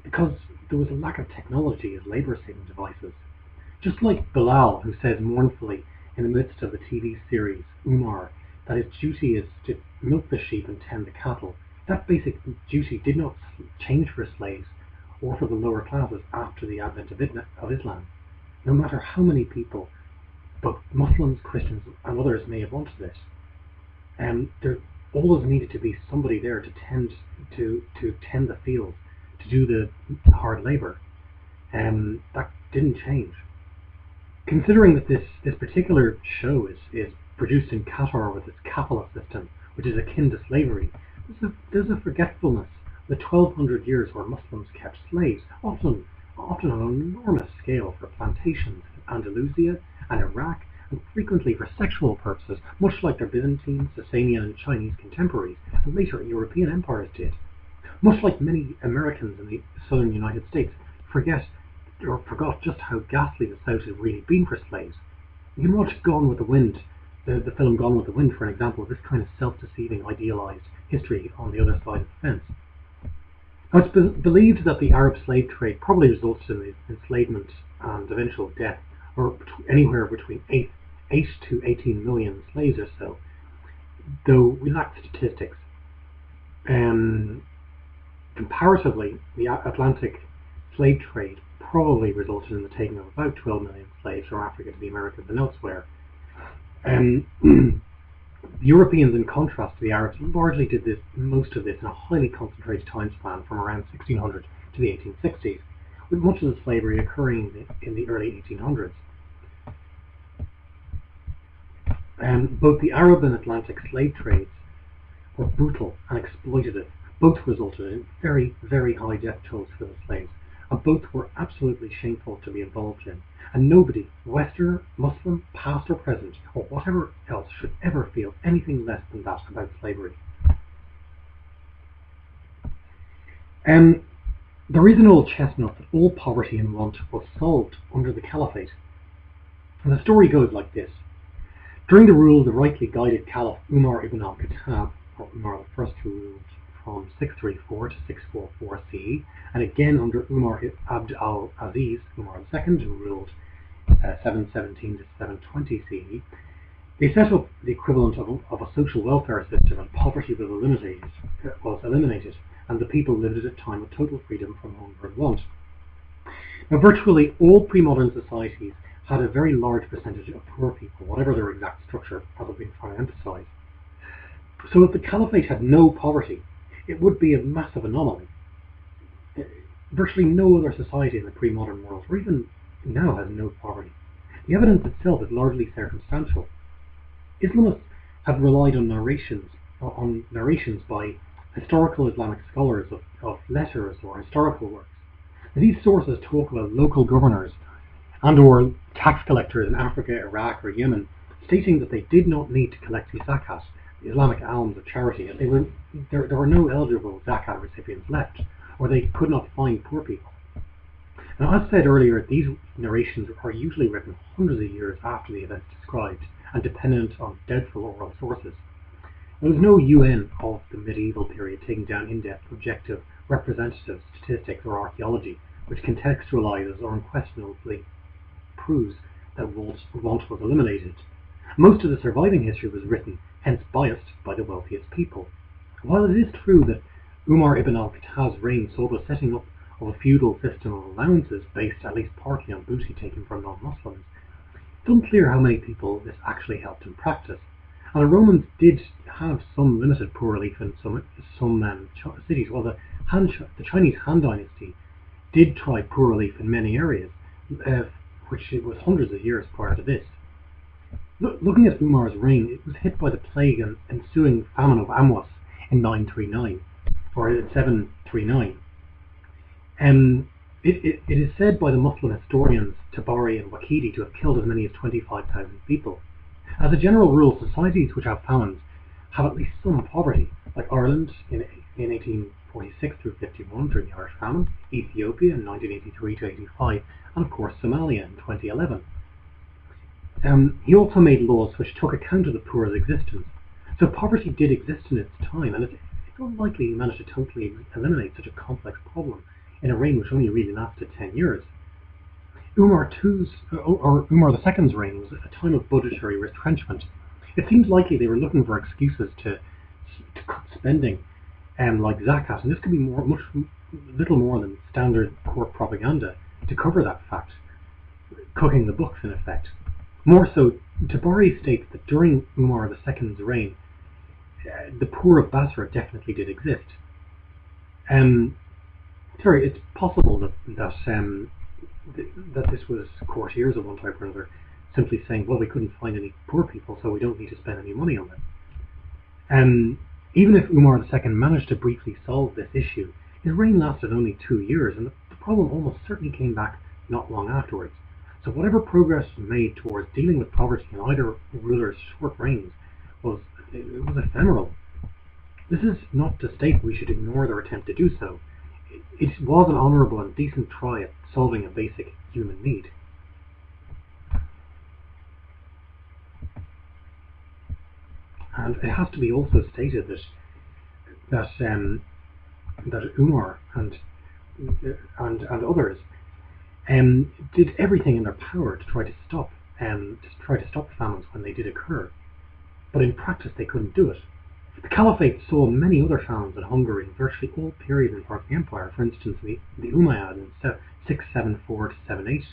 because there was a lack of technology as labour-saving devices. Just like Bilal, who says mournfully in the midst of the TV series Umar that his duty is to milk the sheep and tend the cattle, that basic duty did not change for slaves or for the lower classes after the advent of Islam. No matter how many people, both Muslims, Christians, and others may have wanted this, there always needed to be somebody there to tend the fields, to do the hard labour. That didn't change. Considering that this particular show is produced in Qatar with its kafala system, which is akin to slavery, there's a forgetfulness the 1200 years where Muslims kept slaves, often on an enormous scale for plantations in Andalusia and Iraq, and frequently for sexual purposes, much like their Byzantine, Sasanian and Chinese contemporaries, and later European empires did. Much like many Americans in the southern United States forgot just how ghastly the South had really been for slaves. You can watch Gone with the Wind, the film Gone with the Wind, for an example of this kind of self-deceiving, idealized history on the other side of the fence. Now, it's believed that the Arab slave trade probably resulted in the enslavement and eventual death of anywhere between 8 to 18 million slaves or so, though we lack statistics. Comparatively, the Atlantic slave trade probably resulted in the taking of about 12 million slaves from Africa to the Americas and elsewhere. Europeans, in contrast to the Arabs, largely did most of this in a highly concentrated time span from around 1600 to the 1860s, with much of the slavery occurring in the early 1800s. Both the Arab and Atlantic slave trades were brutal and exploitative. Both resulted in very, very high death tolls for the slaves, and both were absolutely shameful to be involved in. And nobody, Westerner, Muslim, past or present, or whatever else, should ever feel anything less than that about slavery. There is an old chestnut that all poverty and want was solved under the Caliphate. And the story goes like this. During the rule of the rightly guided Caliph Umar ibn al-Khattab, or Umar I, who ruled from 634 to 644 CE, and again under Umar Abd al-Aziz, Umar II, who ruled 717 to 720 CE, they set up the equivalent of a social welfare system, and poverty was eliminated, and the people lived at a time of total freedom from hunger and want. Now, virtually all pre-modern societies had a very large percentage of poor people, whatever their exact structure, as I've been trying to emphasize. So if the Caliphate had no poverty, it would be a massive anomaly. Virtually no other society in the pre-modern world, or even now, has no poverty. The evidence itself is largely circumstantial. Islamists have relied on narrations by historical Islamic scholars of letters or historical works. And these sources talk about local governors and or tax collectors in Africa, Iraq or Yemen, stating that they did not need to collect the zakat, the Islamic alms of charity, as there were no eligible zakat recipients left, or they could not find poor people. Now, as said earlier, these narrations are usually written hundreds of years after the events described and dependent on doubtful oral sources. There was no UN of the medieval period taking down in-depth, objective, representative statistics or archaeology, which contextualizes or unquestionably proves that want was eliminated. Most of the surviving history was written, hence biased, by the wealthiest people. While it is true that Umar ibn al-Khattab's reign saw the setting up of a feudal system of allowances based at least partly on booty taken from non-Muslims, it's unclear how many people this actually helped in practice. And the Romans did have some limited poor relief in some cities, while the Chinese Han Dynasty did try poor relief in many areas, which it was hundreds of years prior to this. Looking at Umar's reign, it was hit by the plague and ensuing famine of Amwas in 939, or in 739. It is said by the Muslim historians Tabari and Waqidi to have killed as many as 25,000 people. As a general rule, societies which have famines have at least some poverty, like Ireland in 1846 through 51 during the Irish famine, Ethiopia in 1983 to 85, and of course Somalia in 2011. He also made laws which took account of the poor's existence. So poverty did exist in its time, and it's unlikely he managed to totally eliminate such a complex problem in a reign which only really lasted 10 years. Umar II's reign was a time of budgetary retrenchment. It seems likely they were looking for excuses to cut spending, like zakat, and this could be little more than standard court propaganda to cover that fact, cooking the books in effect. More so, Tabari states that during Umar II's reign, the poor of Basra definitely did exist. It's possible that this was courtiers of one type or another simply saying, well, we couldn't find any poor people, so we don't need to spend any money on them. Even if Umar II managed to briefly solve this issue, his reign lasted only 2 years, and the problem almost certainly came back not long afterwards. So whatever progress was made towards dealing with poverty in either ruler's short reigns was ephemeral. This is not to state we should ignore their attempt to do so. It was an honourable and decent try at solving a basic human need. And it has to be also stated that Umar and others did everything in their power to try to stop famines when they did occur, but in practice they couldn't do it. The Caliphate saw many other famines and hunger in virtually all periods in part of the empire. For instance, the Umayyad in 674 to 78,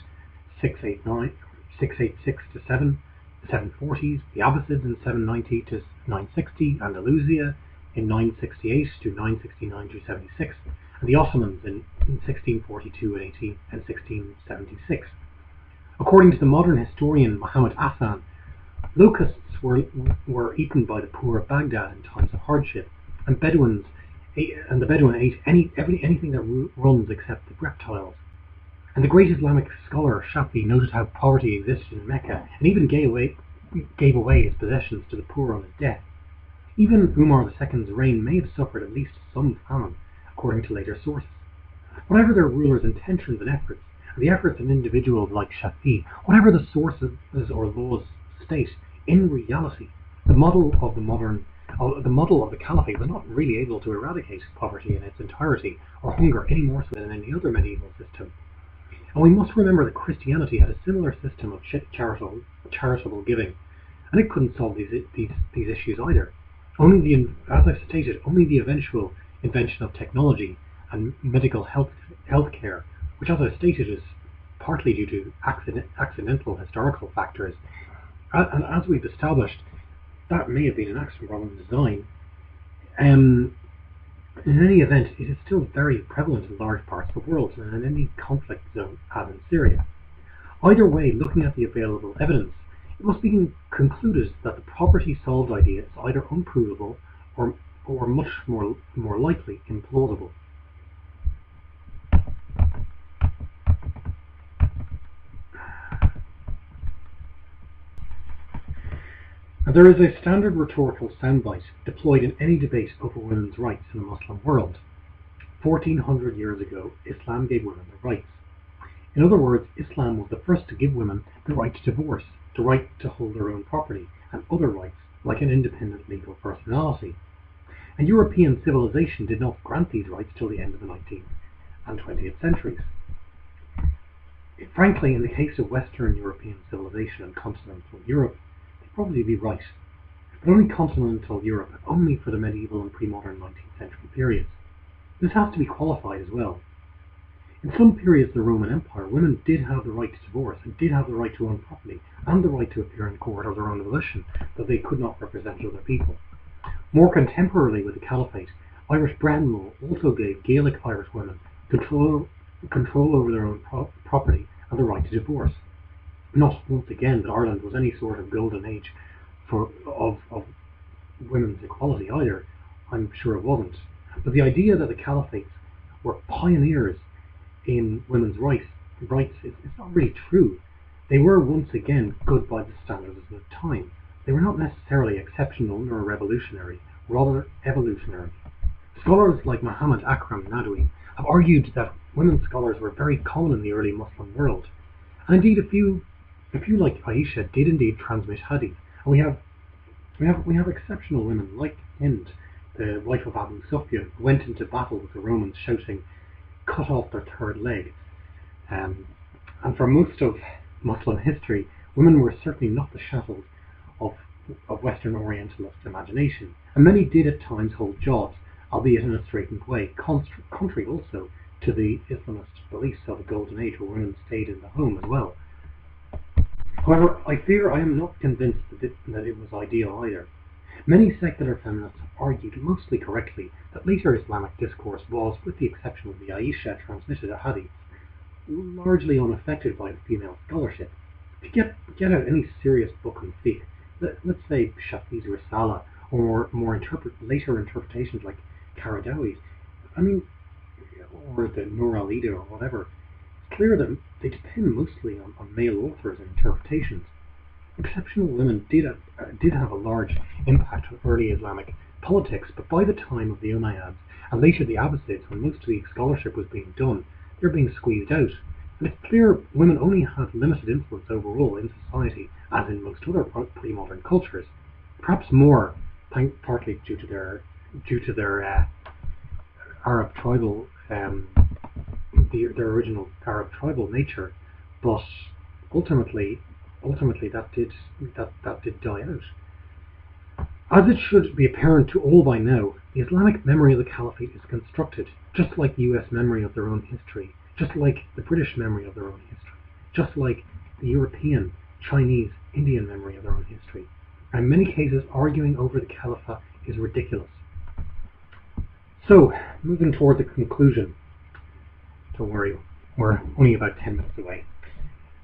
686 to 7, the 740s, the Abbasids in 790 to 960, Andalusia in 968 to 969 to 76, and the Ottomans in 1642 and 1676. According to the modern historian Muhammad Hassan, locusts were eaten by the poor of Baghdad in times of hardship, and the Bedouin ate anything that runs except the reptiles. And the great Islamic scholar Shafi noted how poverty existed in Mecca, and even gave away his possessions to the poor on his death. Even Umar II's reign may have suffered at least some famine, according to later sources. Whatever their rulers' intentions and efforts, and the efforts of individuals like Shafi, whatever the sources or laws state, in reality, the model of the Caliphate was not really able to eradicate poverty in its entirety, or hunger any more so than any other medieval system. And we must remember that Christianity had a similar system of charitable giving, and it couldn't solve these issues either. As I've stated, only the eventual invention of technology and medical healthcare, which, as I've stated, is partly due to accidental historical factors, and as we've established, that may have been an accident rather than design. In any event, it is still very prevalent in large parts of the world and in any conflict zone, as in Syria. Either way, looking at the available evidence, it must be concluded that the poverty-solved idea is either unprovable or much more likely implausible. Now, there is a standard rhetorical soundbite deployed in any debate over women's rights in the Muslim world. 1400 years ago, Islam gave women their rights. In other words, Islam was the first to give women the right to divorce, the right to hold their own property, and other rights like an independent legal personality. And European civilization did not grant these rights till the end of the 19th and 20th centuries. Frankly, in the case of Western European civilization and continental Europe, they'd probably be right. But only continental Europe, and only for the medieval and pre-modern 19th century periods. This has to be qualified as well. In some periods of the Roman Empire, women did have the right to divorce, and did have the right to own property, and the right to appear in court of their own volition, though they could not represent other people. More contemporarily with the Caliphate, Irish Brown law also gave Gaelic Irish women control over their own property and the right to divorce. Not once again that Ireland was any sort of golden age of women's equality either. I'm sure it wasn't. But the idea that the Caliphates were pioneers in women's rights is not really true. They were once again good by the standards of the time. They were not necessarily exceptional nor revolutionary, rather evolutionary. Scholars like Muhammad Akram Nadwi have argued that women scholars were very common in the early Muslim world, and indeed a few like Aisha did indeed transmit hadith. And we have exceptional women like Hind, the wife of Abu Sufyan, who went into battle with the Romans shouting, "Cut off their third leg." And for most of Muslim history, women were certainly not the shackles of Western Orientalist imagination, and many did at times hold jobs, albeit in a straitened way, contrary also to the Islamist beliefs of a golden age where women stayed in the home as well. However, I fear I am not convinced that it was ideal either. Many secular feminists have argued, mostly correctly, that later Islamic discourse was, with the exception of the Aisha transmitted hadiths, largely unaffected by female scholarship. If you get out any serious book on fiqh, let's say Shafi's Risala or more later interpretations like Karadawi, I mean, or the Nur al-Ida or whatever, it's clear that they depend mostly on male authors and interpretations. Exceptional women did have a large impact on early Islamic politics, but by the time of the Umayyads and later the Abbasids, when most of the scholarship was being done, they were being squeezed out. And it's clear women only had limited influence overall in society, as in most other pre-modern cultures. Perhaps more, partly due to their Arab tribal, their original Arab tribal nature, but ultimately that did die out. As it should be apparent to all by now, the Islamic memory of the Caliphate is constructed just like the US memory of their own history, just like the British memory of their own history, just like the European, Chinese, Indian memory of their own history. And in many cases, arguing over the Caliphate is ridiculous. So, moving toward the conclusion. Don't worry, we're only about 10 minutes away.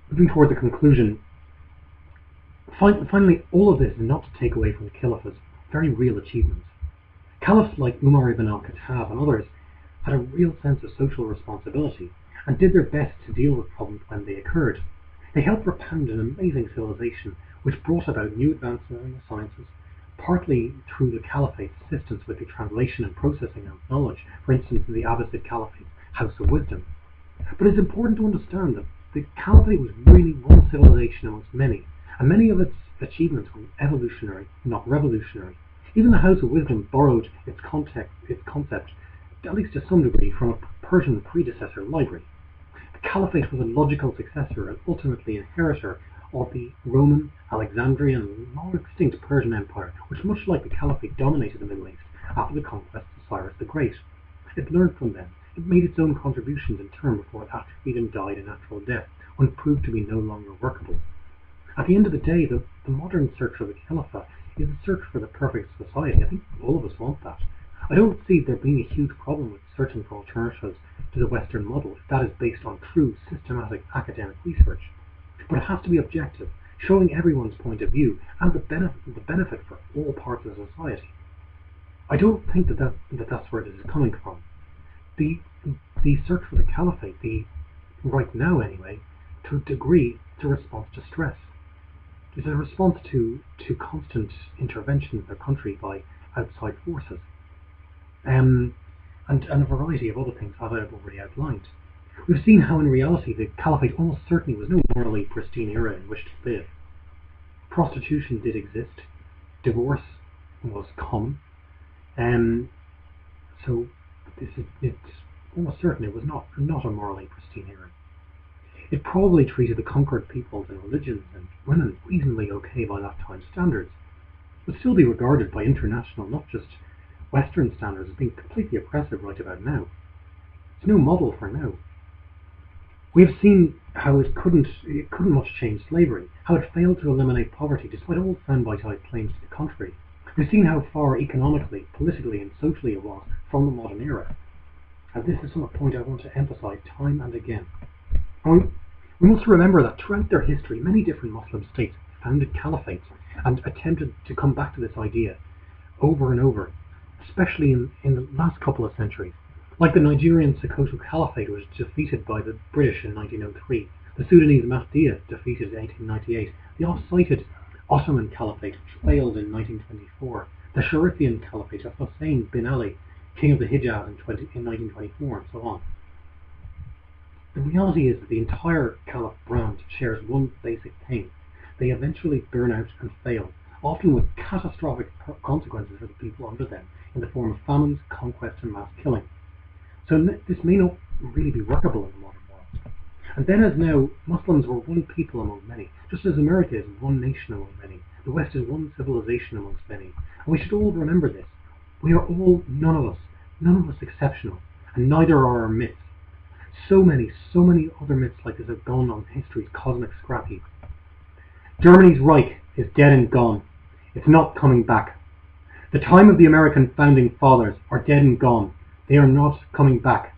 Moving toward the conclusion, finally, all of this is not to take away from the Caliphate's very real achievements. Caliphs like Umar ibn al-Khattab and others had a real sense of social responsibility and did their best to deal with problems when they occurred. They helped propound an amazing civilization which brought about new advances in the sciences, partly through the Caliphate's assistance with the translation and processing of knowledge, for instance in the Abbasid Caliphate's House of Wisdom. But it's important to understand that the Caliphate was really one civilization amongst many, and many of its achievements were evolutionary, not revolutionary. Even the House of Wisdom borrowed its concept, at least to some degree, from a Persian predecessor library. The Caliphate was a logical successor and ultimately inheritor of the Roman, Alexandrian, and long extinct Persian Empire, which, much like the Caliphate, dominated the Middle East after the conquest of Cyrus the Great. It learned from them. It made its own contributions in turn before it atrophied and died a natural death, when it proved to be no longer workable. At the end of the day, the modern search for the Caliphate is a search for the perfect society. I think all of us want that. I don't see there being a huge problem with searching for alternatives to the Western model if that is based on true, systematic academic research. But it has to be objective, showing everyone's point of view and the benefit for all parts of society. I don't think that's where this is coming from. The search for the Caliphate, right now anyway, to a degree, it's a response to stress. It's a response to constant intervention in their country by outside forces, and a variety of other things that I've already outlined. We've seen how in reality the Caliphate almost certainly was no morally pristine era in which to live. Prostitution did exist, divorce was common, so it's almost certain it was not a morally pristine era. It probably treated the conquered peoples and religions and women reasonably okay by that time's standards, but still be regarded by international, not just Western standards, as being completely oppressive right about now. It's no model for now. We have seen how it couldn't much change slavery, how it failed to eliminate poverty despite all soundbite-eyed claims to the contrary. We've seen how far economically, politically and socially it was from the modern era. And this is a point I want to emphasize time and again. We must remember that throughout their history, many different Muslim states founded caliphates and attempted to come back to this idea over and over, especially in the last couple of centuries. Like the Nigerian Sokoto Caliphate was defeated by the British in 1903, the Sudanese Mahdiya defeated in 1898, the oft-cited Ottoman Caliphate which failed in 1924, the Sharifian Caliphate of Hussein bin Ali, King of the Hijaz in 1924, and so on. The reality is that the entire Caliph brand shares one basic thing. They eventually burn out and fail, often with catastrophic consequences for the people under them in the form of famines, conquest and mass killing. So this may not really be workable in the modern world. And then as now, Muslims were one people among many, just as America is one nation among many. The West is one civilization amongst many. And we should all remember this. We are all, none of us exceptional, and neither are our myths. So many other myths like this have gone on history's cosmic scrap heap. Germany's Reich is dead and gone. It's not coming back. The time of the American founding fathers are dead and gone. They are not coming back.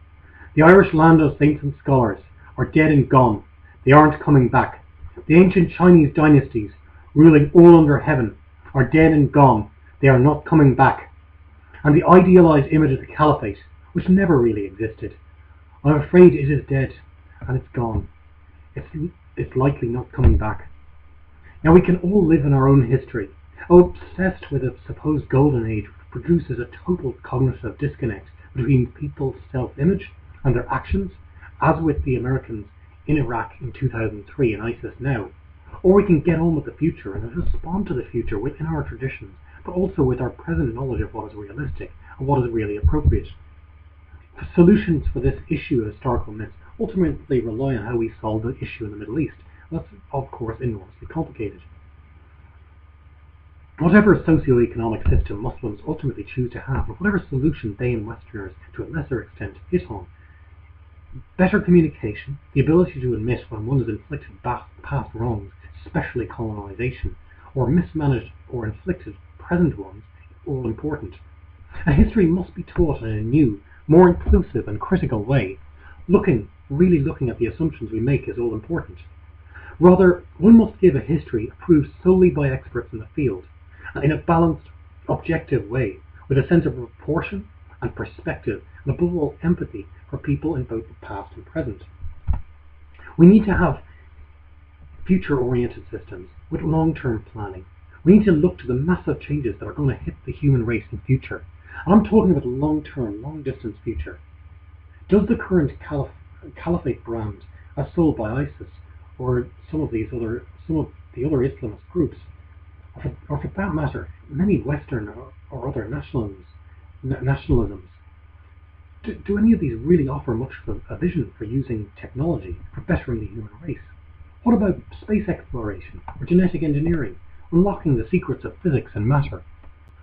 The Irish land of saints and scholars are dead and gone. They aren't coming back. The ancient Chinese dynasties, ruling all under heaven, are dead and gone. They are not coming back. And the idealized image of the Caliphate, which never really existed, I'm afraid it is dead, and it's gone. It's likely not coming back. Now we can all live in our own history, obsessed with a supposed golden age which produces a total cognitive disconnect between people's self-image and their actions, as with the Americans in Iraq in 2003 and ISIS now. Or we can get on with the future and respond to the future within our traditions, but also with our present knowledge of what is realistic and what is really appropriate. The solutions for this issue of historical myths ultimately rely on how we solve the issue in the Middle East. That's, of course, enormously complicated. Whatever socio-economic system Muslims ultimately choose to have, or whatever solution they and Westerners, to a lesser extent, hit on, better communication, the ability to admit when one has inflicted past wrongs, especially colonization, or mismanaged or inflicted present ones, is all important. And history must be taught in a new, more inclusive and critical way. Really looking at the assumptions we make is all important. Rather, one must give a history approved solely by experts in the field, and in a balanced, objective way, with a sense of proportion and perspective, and above all empathy for people in both the past and present. We need to have future-oriented systems with long-term planning. We need to look to the massive changes that are going to hit the human race in future. And I'm talking about the long-term, long-distance future. Does the current Caliphate brand, as sold by ISIS, or some of the other Islamist groups, or for that matter, many Western or other nationalisms, do any of these really offer much of a vision for using technology for bettering the human race? What about space exploration or genetic engineering, unlocking the secrets of physics and matter?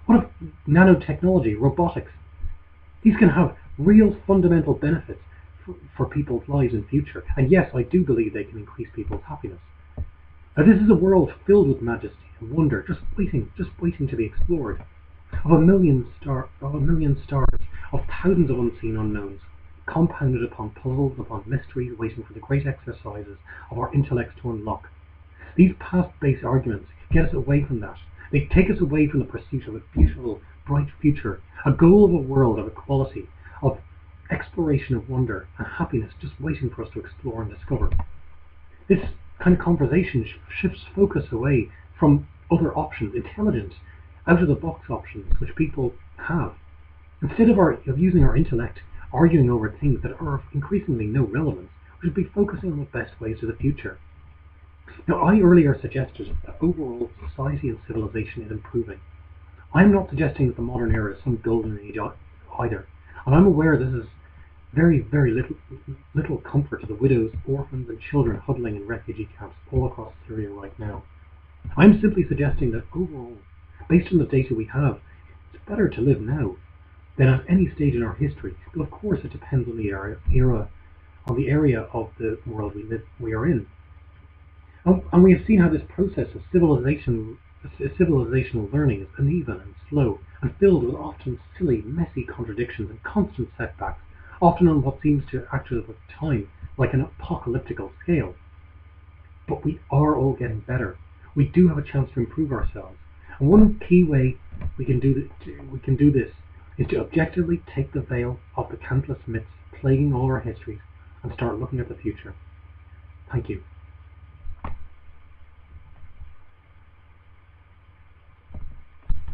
What if nanotechnology, robotics? These can have real fundamental benefits for people's lives in future, and yes, I do believe they can increase people's happiness. Now, this is a world filled with majesty and wonder, just waiting to be explored. Of a million stars, of thousands of unseen unknowns, compounded upon puzzles, upon mysteries, waiting for the great exercises of our intellects to unlock. These past-based arguments get us away from that. They take us away from the pursuit of a beautiful, bright future, a goal of a world of equality, of exploration of wonder and happiness just waiting for us to explore and discover. This kind of conversation shifts focus away from other options, intelligent, out-of-the-box options which people have. Instead of using our intellect arguing over things that are of increasingly no relevance, we should be focusing on the best ways to the future. Now, I earlier suggested that overall society and civilization is improving. I'm not suggesting that the modern era is some golden age either, and I'm aware this is very, very little comfort to the widows, orphans, and children huddling in refugee camps all across Syria right now. I'm simply suggesting that overall, based on the data we have, it's better to live now than at any stage in our history. But of course, it depends on the area of the world we are in. And we have seen how this process of civilizational learning is uneven and slow, and filled with often silly, messy contradictions and constant setbacks, often on what seems to actually at the time like an apocalyptical scale. But we are all getting better. We do have a chance to improve ourselves. And one key way we can do this is to objectively take the veil of the countless myths plaguing all our histories and start looking at the future. Thank you.